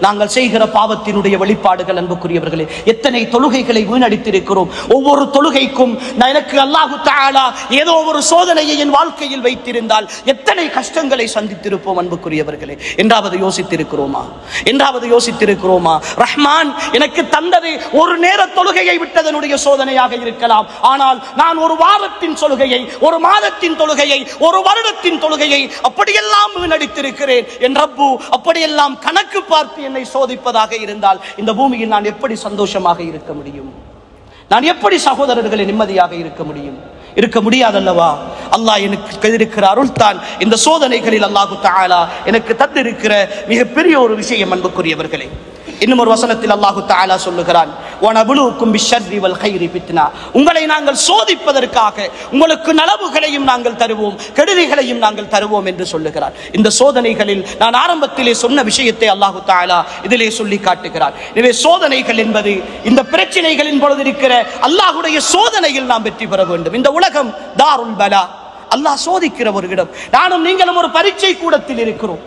நாங்கள் செய்கிற பாவத்தினுடைய வெளிப்பாடுகள். அன்புக்குரியவர்களே, எத்தனை தொழுகைகளை வீணடித்திருக்கிறோம். ஒவ்வொரு தொழுகைக்கும் எனக்கு அல்லாஹு தஆலா ஏதோ ஒரு சோதனையை என் வாழ்க்கையில் வைத்திருந்தால் எத்தனை கஷ்டங்களை சந்தித்திருப்போம். அன்புக்குரியவர்களே, என்றாவது யோசித்திருக்கிறோமா? ரஹ்மான் எனக்கு தந்தது ஒரு நேர தொழுகையை விட்டதனுடைய சோதனையாக இருக்கலாம். ஆனால் நான் ஒரு வாரத்தின் தொழுகையை, ஒரு மாதத்தின் தொழுகையை, ஒரு வருடத்தின் தொழுகையை அப்படியெல்லாம் வீணடித்திருக்கிறேன். என் ரப்பு அப்படியெல்லாம் கணக்கு பார்த்து என்னை சோதிப்பதாக இருந்தால் இந்த பூமியில் நான் எப்படி சந்தோஷமாக இருக்க முடியும்? நான் எப்படி சகோதரர்களை நிம்மதியாக இருக்க முடியும்? இருக்க முடியாதல்லவா? அல்லாஹ் எனக்கு இருக்கிற அருள் தான் இந்த சோதனைகளில் அல்லாஹு தஆலா எனக்கு தந்திருக்கிற மிகப்பெரிய ஒரு விஷயம். அன்புக்குரியவர்களே, இன்னும் ஒரு வசனத்தில் அல்லாஹு தஆலா சொல்லுகிறான், வனபுலுக்கும் பிஷ்ஷர்ரி வல் கைரி ஃபித்னா, உங்களை நாங்கள் சோதிப்பதற்காக உங்களுக்கு நலவுகளையும் நாங்கள் தருவோம், கெடுதிகளையும் நாங்கள் தருவோம் என்று சொல்லுகிறார். இந்த சோதனைகளில் நான் ஆரம்பத்திலே சொன்ன விஷயத்தை அல்லாஹு தஆலா இதிலே சொல்லி காட்டுகிறார். எனவே சோதனைகள் என்பது இந்த பிரச்சனைகளின் பொழுது இருக்கிற அல்லாஹ்வுடைய சோதனையில் நாம் வெற்றி பெற வேண்டும். இந்த உலகம் தாருல் பலா, அல்லாஹ் சோதிக்கிற ஒரு இடம். நானும் நீங்களும் ஒரு பரீட்சை கூடத்தில் இருக்கிறோம்.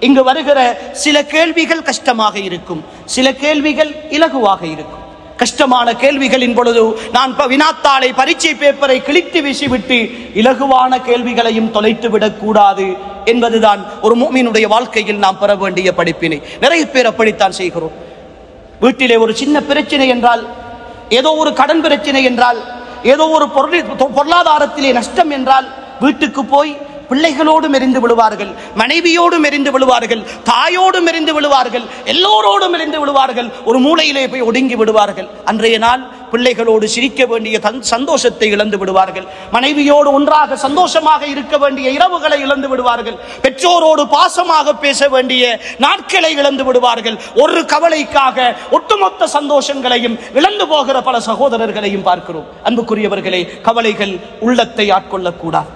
இங்கு வருகிற சில கேள்விகள் கஷ்டமாக இருக்கும், சில கேள்விகள் இலகுவாக இருக்கும். கஷ்டமான கேள்விகளின் பொழுது நான் வினாத்தாளை, பரீட்சை பேப்பரை கிழித்து வீசிவிட்டு இலகுவான கேள்விகளையும் தொலைத்து விடக் கூடாது என்பதுதான் ஒரு முஃமினுடைய வாழ்க்கையில் நாம் பெற வேண்டிய படிப்பினை. நிறைய பேர் அப்படித்தான் செய்கிறோம். வீட்டிலே ஒரு சின்ன பிரச்சனை என்றால், ஏதோ ஒரு கடன் பிரச்சனை என்றால், ஏதோ ஒரு பொருளாதாரத்திலே நஷ்டம் என்றால் வீட்டுக்கு போய் பிள்ளைகளோடும் எரிந்து விழுவார்கள், மனைவியோடும் எரிந்து விழுவார்கள், தாயோடும் எரிந்து விழுவார்கள், எல்லோரோடும் எரிந்து விழுவார்கள், ஒரு மூலையிலே போய் ஒடுங்கி விடுவார்கள். அன்றைய நாள் பிள்ளைகளோடு சிரிக்க வேண்டிய சந்தோஷத்தை இழந்து விடுவார்கள், மனைவியோடு ஒன்றாக சந்தோஷமாக இருக்க வேண்டிய இரவுகளை இழந்து விடுவார்கள், பெற்றோரோடு பாசமாக பேச வேண்டிய நாட்களை இழந்து விடுவார்கள். ஒரு கவலைக்காக ஒட்டுமொத்த சந்தோஷங்களையும் இழந்து போகிற பல சகோதரர்களையும் பார்க்கிறோம். அன்புக்குரியவர்களே, கவலைகள் உள்ளத்தை ஆட்கொள்ளக்கூடாது.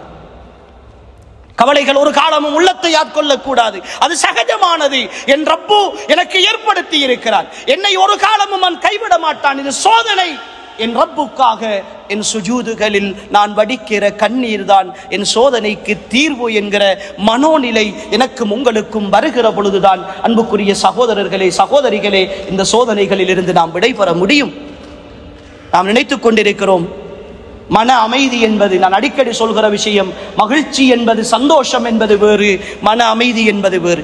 கவலைகள் ஒரு காலமும் உள்ளத்தை ஆட்கொள்ளக்கூடாது. அது சகஜமானது. என் ரப்பு எனக்கு ஏற்படுத்தி இருக்கிறான். என்னை ஒரு காலமும் நான் கைவிட மாட்டான். இது சோதனை. என் ரப்புக்காக என் சுஜூதுகளில் நான் வடிக்கிற கண்ணீர் தான் என் சோதனைக்கு தீர்வு என்கிற மனோநிலை எனக்கும் உங்களுக்கும் வருகிற பொழுதுதான், அன்புக்குரிய சகோதரர்களே, சகோதரிகளே, இந்த சோதனைகளில் இருந்து நாம் விடைபெற முடியும். நாம் நினைத்துக் கொண்டிருக்கிறோம் மன அமைதி என்பது, நான் அடிக்கடி சொல்கிற விஷயம், மகிழ்ச்சி என்பது, சந்தோஷம் என்பது வேறு, மன அமைதி என்பது வேறு.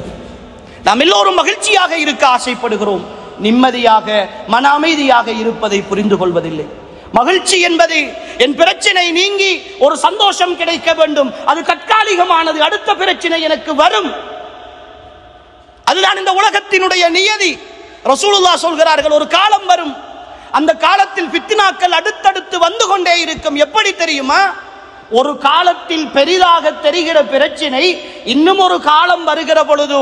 நாம் எல்லோரும் மகிழ்ச்சியாக இருக்க ஆசைப்படுகிறோம், நிம்மதியாக மன அமைதியாக இருப்பதை புரிந்து கொள்வதில்லை. மகிழ்ச்சி என்பது என் பிரச்சனை நீங்கி ஒரு சந்தோஷம் கிடைக்க வேண்டும், அது தற்காலிகமானது, அடுத்த பிரச்சனை எனக்கு வரும். அதுதான் இந்த உலகத்தினுடைய நியதி. ரசூலுல்லாஹ் சொல்கிறார்கள், ஒரு காலம் வரும், அந்த காலத்தில் ஃபித்னாக்கள் அடுத்தடுத்து வந்து கொண்டே இருக்கும். எப்படி தெரியுமா? ஒரு காலத்தில் பெரிதாக தெரிகிற பிரச்சனை இன்னும் ஒரு காலம் வருகிற பொழுது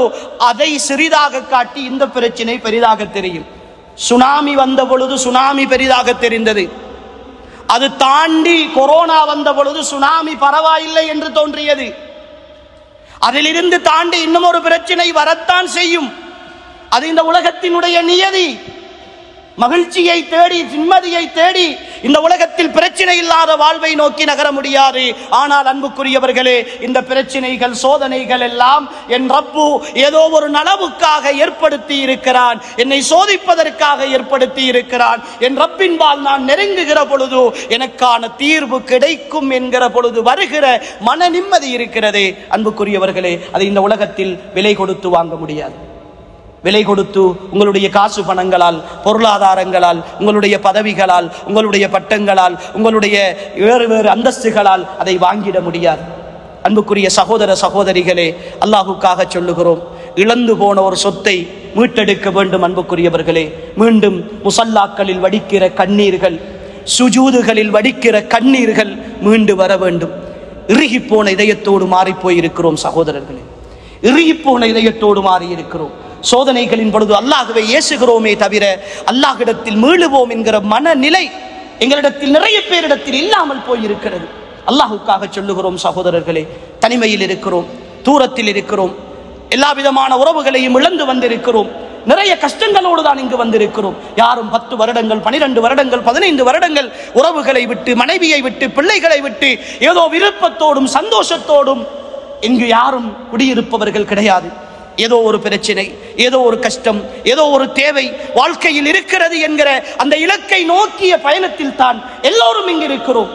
அதை சிறிதாக காட்டி இந்த பிரச்சனை பெரிதாக தெரியும். சுனாமி வந்த பொழுது சுனாமி பெரிதாக தெரிந்தது. அது தாண்டி கொரோனா வந்த பொழுது சுனாமி பரவாயில்லை என்று தோன்றியது. அதிலிருந்து தாண்டி இன்னும் ஒரு பிரச்சனை வரத்தான் செய்யும். அது இந்த உலகத்தினுடைய நியதி. மகிழ்ச்சியை தேடி, நிம்மதியை தேடி இந்த உலகத்தில் பிரச்சனை இல்லாத வாழ்வை நோக்கி நகர முடியாது. ஆனால் அன்புக்குரியவர்களே, இந்த பிரச்சனைகள் சோதனைகள் எல்லாம் என் ரப்பு ஏதோ ஒரு நலவுக்காக ஏற்படுத்தி இருக்கிறான், என்னை சோதிப்பதற்காக ஏற்படுத்தி இருக்கிறான். என் ரப்பின்பால் நான் நெருங்குகிற பொழுது எனக்கான தீர்வு கிடைக்கும் என்கிற பொழுது வருகிற மன நிம்மதி இருக்கிறதே அன்புக்குரியவர்களே, அதை இந்த உலகத்தில் விலை கொடுத்து வாங்க முடியாது. விலை கொடுத்து உங்களுடைய காசு பணங்களால், பொருளாதாரங்களால், உங்களுடைய பதவிகளால், உங்களுடைய பட்டங்களால், உங்களுடைய வேறு வேறு அந்தஸ்துகளால் அதை வாங்கிட முடியாது. அன்புக்குரிய சகோதர சகோதரிகளே, அல்லாஹுக்காக சொல்லுகிறோம், இழந்து போன ஒரு சொத்தை மீட்டெடுக்க வேண்டும். அன்புக்குரியவர்களே, மீண்டும் முசல்லாக்களில் வடிக்கிற கண்ணீர்கள், சுஜூதுகளில் வடிக்கிற கண்ணீர்கள் மீண்டு வர வேண்டும். இறுகி போன இதயத்தோடு மாறி போயிருக்கிறோம் சகோதரர்களே, இறுகி போன இதயத்தோடு மாறி இருக்கிறோம். சோதனைகளின் பொழுது அல்லாஹ்வை ஏசுகிறோமே தவிர அல்லாஹ்விடத்தில் மீளுவோம் என்கிற மனநிலை எங்களிடத்தில் நிறைய பேரிடத்தில் இல்லாமல் போயிருக்கிறது. அல்லாஹுக்காக சொல்லுகிறோம் சகோதரர்களே, தனிமையில் இருக்கிறோம், தூரத்தில் இருக்கிறோம், எல்லா விதமான உறவுகளையும் இழந்து வந்திருக்கிறோம், நிறைய கஷ்டங்களோடு தான் இங்கு வந்திருக்கிறோம். யாரும் 10 வருடங்கள் 12 வருடங்கள் 15 வருடங்கள் உறவுகளை விட்டு, மனைவியை விட்டு, பிள்ளைகளை விட்டு ஏதோ விருப்பத்தோடும் சந்தோஷத்தோடும் இங்கு யாரும் குடியிருப்பவர்கள் கிடையாது. ஏதோ ஒரு பிரச்சனை, ஏதோ ஒரு கஷ்டம், ஏதோ ஒரு தேவை வாழ்க்கையில் இருக்கிறது என்கிற அந்த இலக்கை நோக்கிய பயணத்தில் தான் எல்லோரும் இங்கு இருக்கிறோம்.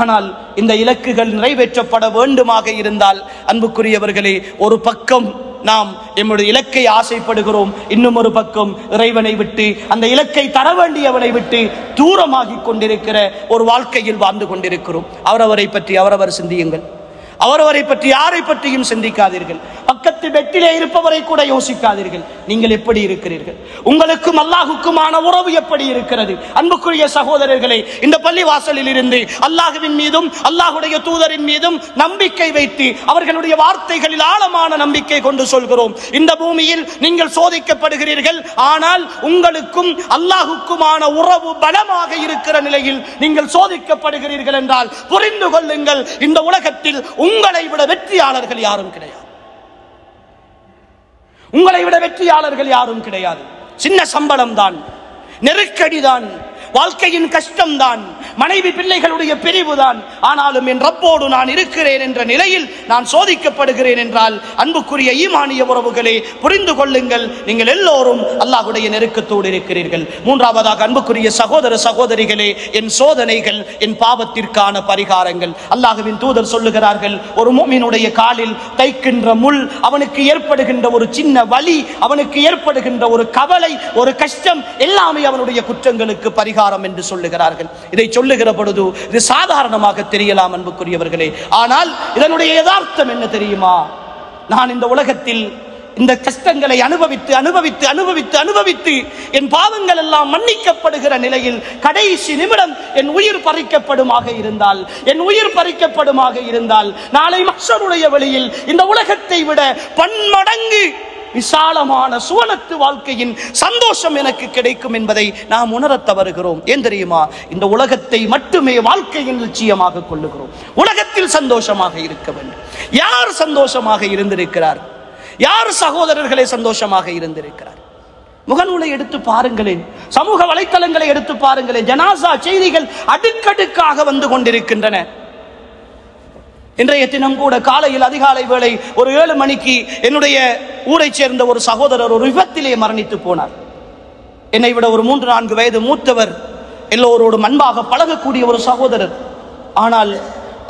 ஆனால் இந்த இலக்குகள் நிறைவேற்றப்பட வேண்டுமாக இருந்தால் அன்புக்குரியவர்களே, ஒரு பக்கம் நாம் எம்முடைய இலக்கை ஆசைப்படுகிறோம், இன்னும் ஒரு பக்கம் இறைவனை விட்டு, அந்த இலக்கை தர வேண்டியவனை விட்டு தூரமாகி கொண்டிருக்கிற ஒரு வாழ்க்கையில் வாழ்ந்து கொண்டிருக்கிறோம். அவரவரை பற்றி அவரவர் சிந்தியுங்கள், அவரவரை பற்றி யாரை பற்றியும் சிந்திக்காதீர்கள். பக்கத்து பெட்டிலே இருப்பவரை கூட யோசிக்காதீர்கள். நீங்கள் எப்படி இருக்கிறீர்கள்? உங்களுக்கும் அல்லாஹுக்குமான உறவு எப்படி இருக்கிறது? அன்புக்குரிய சகோதரர்களே, இந்த பள்ளிவாசலில் இருந்து அல்லாஹுவின் மீதும் அல்லாஹுடைய தூதரின் மீதும் நம்பிக்கை வைத்து அவர்களுடைய வார்த்தைகளில் ஆழமான நம்பிக்கை கொண்டு சொல்கிறோம். இந்த பூமியில் நீங்கள் சோதிக்கப்படுகிறீர்கள், ஆனால் உங்களுக்கும் அல்லாஹுக்குமான உறவு பலமாக இருக்கிற நிலையில் நீங்கள் சோதிக்கப்படுகிறீர்கள் என்றால் புரிந்து கொள்ளுங்கள், இந்த உலகத்தில் உங்களை விட வெற்றியாளர்கள் யாரும் கிடையாது. உங்களை விட வெற்றியாளர்கள் யாரும் கிடையாது. சின்ன சம்பளம் தான், நெருக்கடி தான், வாழ்க்கையின் கஷ்டம் தான், மனைவி பிள்ளைகளுடைய பிரிவு தான், ஆனாலும் என் ரப்போடு நான் இருக்கிறேன் என்ற நிலையில் நான் சோதிக்கப்படுகிறேன் என்றால் அன்புக்குரிய ஈமானிய உறவுகளே, புரிந்து கொள்ளுங்கள், நீங்கள் எல்லோரும் அல்லாஹ்வுடைய நெருக்கத்தோடு இருக்கிறீர்கள். மூன்றாவதாக அன்புக்குரிய சகோதர சகோதரிகளே, என் சோதனைகள் என் பாவத்திற்கான பரிகாரங்கள். அல்லாஹ்வின் தூதர் சொல்லுகிறார்கள், ஒரு முஃமினுடைய காலில் தைக்கின்ற முள், அவனுக்கு ஏற்படுகின்ற ஒரு சின்ன வலி, அவனுக்கு ஏற்படுகின்ற ஒரு கவலை, ஒரு கஷ்டம் எல்லாமே அவனுடைய குற்றங்களுக்கு பரிகாரம் என்று சொல்லுகிறார்கள். இதை சொல்லுகிற பொழுது இது சாதாரணமாக தெரியலாம் அன்புக்குரியவர்களே, ஆனால் இதனுடைய யதார்த்தம் என்ன தெரியுமா? நான் இந்த உலகத்தில் இந்த கஷ்டங்களை அனுபவித்து அனுபவித்து அனுபவித்து அனுபவித்து என் பாவங்கள் எல்லாம் மன்னிக்கப்படுகிற நிலையில் கடைசி நிமிடம் என் உயிர் பறிக்கப்படுமாக இருந்தால், என் உயிர் பறிக்கப்படுமாக இருந்தால், நாளை மஹ்ஷருடைய வழியில் இந்த உலகத்தை விட பன்மடங்கு விசாலமான சுவனத்து வாழ்க்கையின் சந்தோஷம் எனக்கு கிடைக்கும் என்பதை நாம் உணரத் தவறுகிறோம். ஏன் தெரியுமா? இந்த உலகத்தை மட்டுமே வாழ்க்கையின் லட்சியமாக கொள்ளுகிறோம். உலகத்தில் சந்தோஷமாக இருக்க வேண்டும். யார் சந்தோஷமாக இருந்திருக்கிறார்? யார் சகோதரர்களே சந்தோஷமாக இருந்திருக்கிறார்? முகநூலை எடுத்து பாருங்களேன், சமூக வலைத்தளங்களை எடுத்து பாருங்களேன், ஜனாசா செய்திகள் அடுக்கடுக்காக வந்து கொண்டிருக்கின்றன. இன்றைய தினம் கூட காலையில் அதிகாலை வேளை ஒரு 7 மணிக்கு என்னுடைய ஊரை சேர்ந்த ஒரு சகோதரர் ஒரு விபத்திலே மரணித்து போனார். என்னை விட ஒரு 3-4 வயது மூத்தவர், எல்லோரோடும் அன்பாக பழகக்கூடிய ஒரு சகோதரர். ஆனால்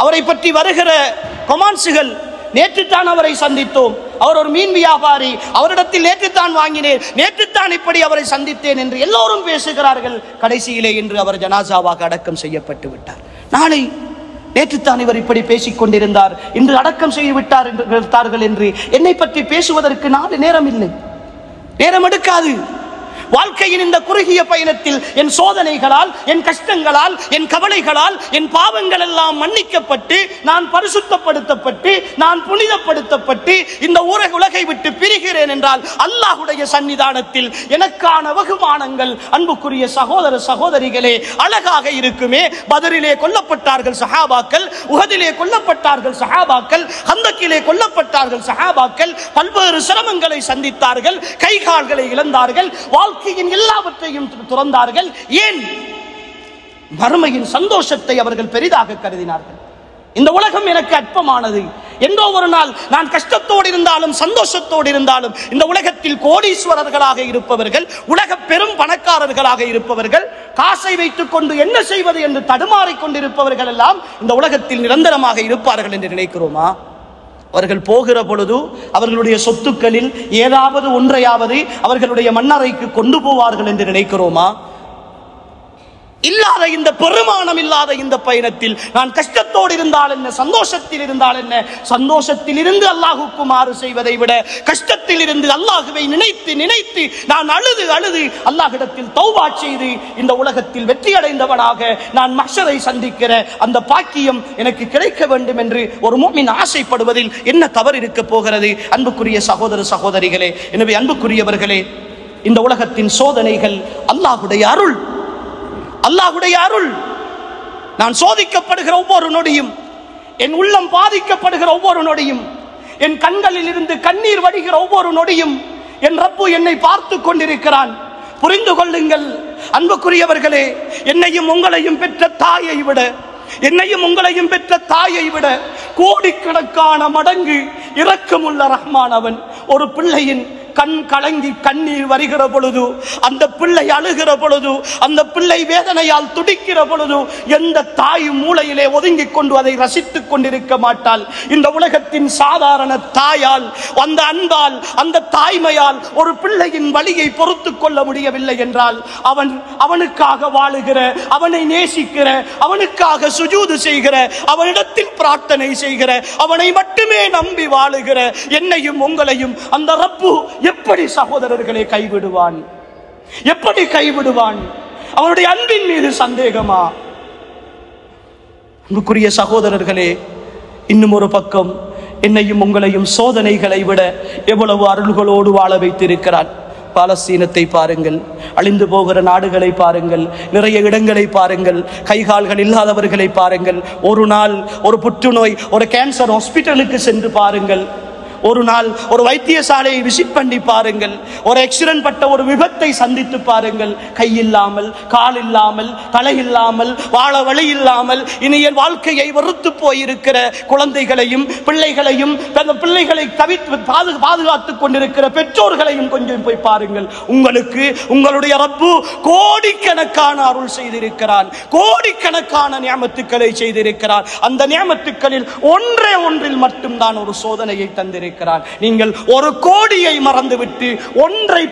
அவரை பற்றி வருகிற கொமான்ஸுகள், நேற்றுத்தான் அவரை சந்தித்தோம், அவர் ஒரு மீன் வியாபாரி, அவரிடத்தில் நேற்றுத்தான் வாங்கினேன், நேற்றுத்தான் இப்படி அவரை சந்தித்தேன் என்று எல்லோரும் பேசுகிறார்கள். கடைசியிலே இன்று அவர் ஜனாசாவாக அடக்கம் செய்யப்பட்டு விட்டார். நாளை நேற்றுத்தான் இவர் இப்படி பேசிக் கொண்டிருந்தார், இன்று அடக்கம் செய்து விட்டார்கள் என்று என்னை பற்றி பேசுவதற்கு நாலு நேரம் இல்லை, நேரம் எடுக்காது. வாழ்க்கையின் இந்த குறுகிய பயணத்தில் என் சோதனைகளால், என் கஷ்டங்களால், என் கவலைகளால், என் பாவங்கள் எல்லாம் மன்னிக்கப்பட்டு, நான் பரிசுத்தப்படுத்தப்பட்டு, நான் புனிதப்படுத்தப்பட்டு இந்த உலகை விட்டு பிரிகிறேன் என்றால் அல்லாஹ்வுடைய சன்னிதானத்தில் எனக்கான வெகுமானங்கள் அன்புக்குரிய சகோதர சகோதரிகளே அழகாக இருக்குமே. பதரிலே கொல்லப்பட்டார்கள் சஹாபாக்கள், உஹதிலே கொல்லப்பட்டார்கள் சஹாபாக்கள், ஹந்தக்கிலே கொல்லப்பட்டார்கள் சஹாபாக்கள், பல்வேறு சிரமங்களை சந்தித்தார்கள், கை கால்களை இழந்தார்கள், வாழ்க்கையின் எல்லாவற்றையும் துறந்தார்கள். ஏன்? மறுமையின் சந்தோஷத்தை அவர்கள் பெரிதாக கருதினார்கள். இந்த உலகம் எனக்கு அற்பமானது, என்றோ ஒரு நாள் நான் கஷ்டத்தோடு இருந்தாலும் சந்தோஷத்தோடு இருந்தாலும் இந்த உலகத்தில் கோடீஸ்வரர்களாக இருப்பவர்கள், உலக பெரும் பணக்காரர்களாக இருப்பவர்கள், காசை வைத்துக் கொண்டு என்ன செய்வது என்று தடுமாறிக் கொண்டிருப்பவர்கள் எல்லாம் இந்த உலகத்தில் நிரந்தரமாக இருப்பார்கள் என்று நினைக்கிறோமா? அவர்கள் போகிற பொழுது அவர்களுடைய சொத்துக்களில் ஏதாவது ஒன்றையாவது அவர்களுடைய மண்ணறைக்கு கொண்டு போவார்கள் என்று நினைக்கிறோமா? இல்லாத இந்த பெருமானம் இல்லாத இந்த பயணத்தில் நான் கஷ்டத்தோடு இருந்தால் என்ன, சந்தோஷத்தில் இருந்தால் என்ன, சந்தோஷத்தில் இருந்து அல்லாஹுக்கு மாறு செய்வதை விட கஷ்டத்தில் இருந்து அல்லாஹுவை நினைத்து நினைத்து நான் அழுது அழுது அல்லாஹ்விடத்தில் தௌபா செய்து இந்த உலகத்தில் வெற்றி அடைந்தவனாக நான் மஹ்ஷரை சந்திக்கிற அந்த பாக்கியம் எனக்கு கிடைக்க வேண்டும் என்று ஒரு முஃமின் ஆசைப்படுவதில் என்ன தவறு இருக்க போகிறது? அன்புக்குரிய சகோதர சகோதரிகளே, எனவே அன்புக்குரியவர்களே, இந்த உலகத்தின் சோதனைகள் அல்லாஹ்வுடைய அருள், அல்லாஹ்வுடைய அருள். நான் சோதிக்கப்படுகிற ஒவ்வொரு நொடியும், என் உள்ளம் பாதிக்கப்படுகிற ஒவ்வொரு நொடியும், என் கண்களில் இருந்து கண்ணீர் வடிகிற ஒவ்வொரு நொடியும் என் ரப்பு என்னை பார்த்து கொண்டிருக்கிறான். புரிந்து கொள்ளுங்கள் அன்புக்குரியவர்களே, என்னையும் உங்களையும் பெற்ற தாயை விட, என்னையும் உங்களையும் பெற்ற தாயை விட கோடிக்கணக்கான மடங்கு இரக்கமுள்ள ரஹ்மான் அவன். ஒரு பிள்ளையின் கண் கலங்கி கண்ணீர் வருகிற பொழுது, அந்த பிள்ளை அழுகிற பொழுது, அந்த பிள்ளை வேதனையால் துடிக்கிற பொழுது எந்த தாயும் மூளையிலே ஒதுங்கிக் கொண்டு அதை ரசித்துக் கொண்டிருக்க மாட்டாள். இந்த உலகத்தின் சாதாரண தாயால், அந்த அன்பால், அந்த தாய்மையால் ஒரு பிள்ளையின் வலியை பொறுத்துக் கொள்ள முடியவில்லை என்றால் அவனுக்காக வாழுகிற, அவனை நேசிக்கிற, அவனுக்காக சுஜூது செய்கிற, அவனிடத்தில் பிரார்த்தனை செய்கிற, அவனை மட்டுமே நம்பி வாழுகிற என்னையும் உங்களையும் அந்த ரப்பு எப்படி சகோதரர்களை கைவிடுவான்? எப்படி கைவிடுவான்? அவனுடைய அன்பின் மீது சந்தேகமா? அன்புக்குரிய சகோதரர்களே, இன்னும் ஒரு பக்கம் என்னையும் உங்களையும் சோதனைகளை விட எவ்வளவு அருள்களோடு வாழ வைத்திருக்கிறான். பாலஸ்தீனத்தை பாருங்கள், அழிந்து போகிற நாடுகளை பாருங்கள், நிறைய இடங்களை பாருங்கள், கைகால்கள் இல்லாதவர்களை பாருங்கள். ஒரு நாள் ஒரு புற்றுநோய், ஒரு கேன்சர் ஹாஸ்பிட்டலுக்கு சென்று பாருங்கள். ஒரு நாள் ஒரு வைத்தியசாலையை விசிட் பண்ணி பாருங்கள். ஒரு ஆக்சிடென்ட் பட்ட ஒரு விபத்தை சந்தித்து பாருங்கள். கை இல்லாமல், கால் இல்லாமல், தலை இல்லாமல், வாழ வழி இல்லாமல் இனியல் வாழ்க்கையை வெறுத்து போயிருக்கிற குழந்தைகளையும் பிள்ளைகளையும், பிள்ளைகளை தவிர்த்து பாதுகாத்துக் கொண்டிருக்கிற பெற்றோர்களையும் கொஞ்சம் போய் பாருங்கள். உங்களுக்கு உங்களுடைய ரப்பு கோடிக்கணக்கான அருள் செய்திருக்கிறான், கோடிக்கணக்கான நியமத்துக்களை செய்திருக்கிறான். அந்த நியமத்துக்களில் ஒன்றில் மட்டும்தான் ஒரு சோதனையை தந்திருக்கிறான். நீங்கள் ஒரு கோடியை மறந்துவிட்டு ஒன்றை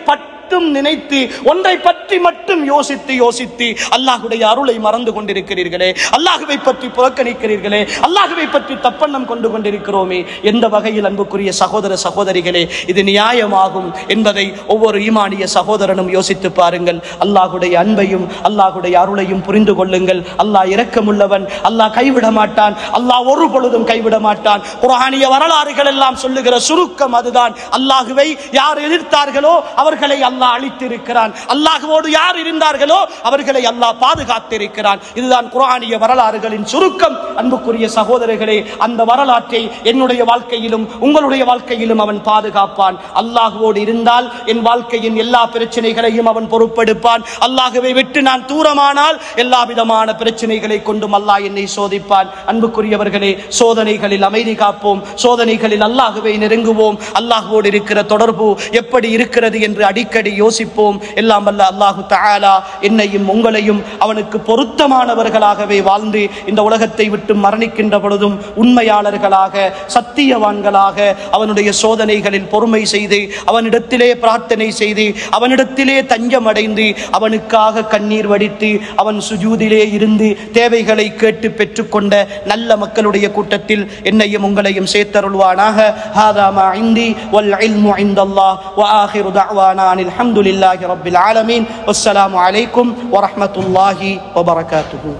நினைத்து, ஒன்றை பற்றி மட்டும் யோசித்து யோசித்து அல்லாஹ்வுடைய அருளை மறந்து கொண்டிருக்கிறீர்களே, அல்லாஹ்வை பற்றி புறக்கணிக்கிறீர்களே, அல்லாஹ்வை பற்றி தப்பெண்ணம் கொண்டு கொண்டிருக்கிறோமே. எந்த வகையில் அன்புக்குரிய சகோதர சகோதரிகளே இது நியாயமாகும் என்பதை ஒவ்வொரு ஈமானிய சகோதரனும் யோசித்து பாருங்கள். அல்லாஹ்வுடைய அன்பையும் அல்லாஹ்வுடைய அருளையும் புரிந்து கொள்ளுங்கள். அல்லாஹ் இரக்கமுள்ளவன், அல்லாஹ் கைவிட மாட்டான், அல்லாஹ் ஒரு பொழுதும் கைவிட மாட்டான். குர்ஆனிய வரலாறுகள் எல்லாம் சொல்லுகிற சுருக்கம் அதுதான். அல்லாஹ்வை யார் எதிர்த்தார்களோ அவர்களை அல்லாஹ் அழித்திருக்கிறான், அல்லாஹ்வோடு யார் இருந்தார்களோ அவர்களை அல்லாஹ் பாதுகாத்திருக்கிறான். இதுதான் குர்ஆனிய வரலாறுகளின் சுருக்கம். அன்புக்குரிய சகோதரர்களே, அந்த வரலாற்றை என்னுடைய வாழ்க்கையிலும் உங்களுடைய வாழ்க்கையிலும் அவன் பாதுகாப்பான். அல்லாஹ்வோடு இருந்தால் என் வாழ்க்கையின் எல்லா பிரச்சனைகளையும் அவன் பொறுப்பெடுப்பான். அல்லாஹ்வை விட்டு நான் தூரமானால் எல்லா விதமான பிரச்சனைகளை கொண்டும் அல்லாஹ் என்னை சோதிப்பான். அன்புக்குரியவர்களே, சோதனைகளில் அமைதி காப்போம், சோதனைகளில் அல்லாஹ்வை நெருங்குவோம். அல்லாஹ்வோடு இருக்கிற தொடர்பு எப்படி இருக்கிறது என்று அடிக்கடி யோசிப்போம். எல்லாம் வல்ல அல்லாஹு தஆலா என்னையும் உங்களையும் அவனுக்கு பொருத்தமானவர்களாகவே வாழ்ந்து இந்த உலகத்தை விட்டு மரணிக்கின்ற பொழுதும் உண்மையாளர்களாக, சத்தியவான்களாக அவனுடைய சோதனைகளில் பொறுமை செய்து, அவனிடத்திலே பிரார்த்தனை செய்து, அவனிடத்திலே தஞ்சம் அடைந்து, அவனுக்காக கண்ணீர் வடித்து, அவன் சுஜூதிலே இருந்து தேவைகளை கேட்டு பெற்றுக்கொண்ட நல்ல மக்களுடைய கூட்டத்தில் என்னையும் உங்களையும் சேர்த்தருள்வானாக. ஹாதா மா இந்தி வல் இல்மு இந்தல்லாஹ் வ ஆகிரு தஅவானா அல்ஹம்துலில்லாஹி ரப்பில் ஆலமீன். வஸ்ஸலாமு அலைக்கும் வரஹ்மத்துல்லாஹி வபரகாத்துஹு.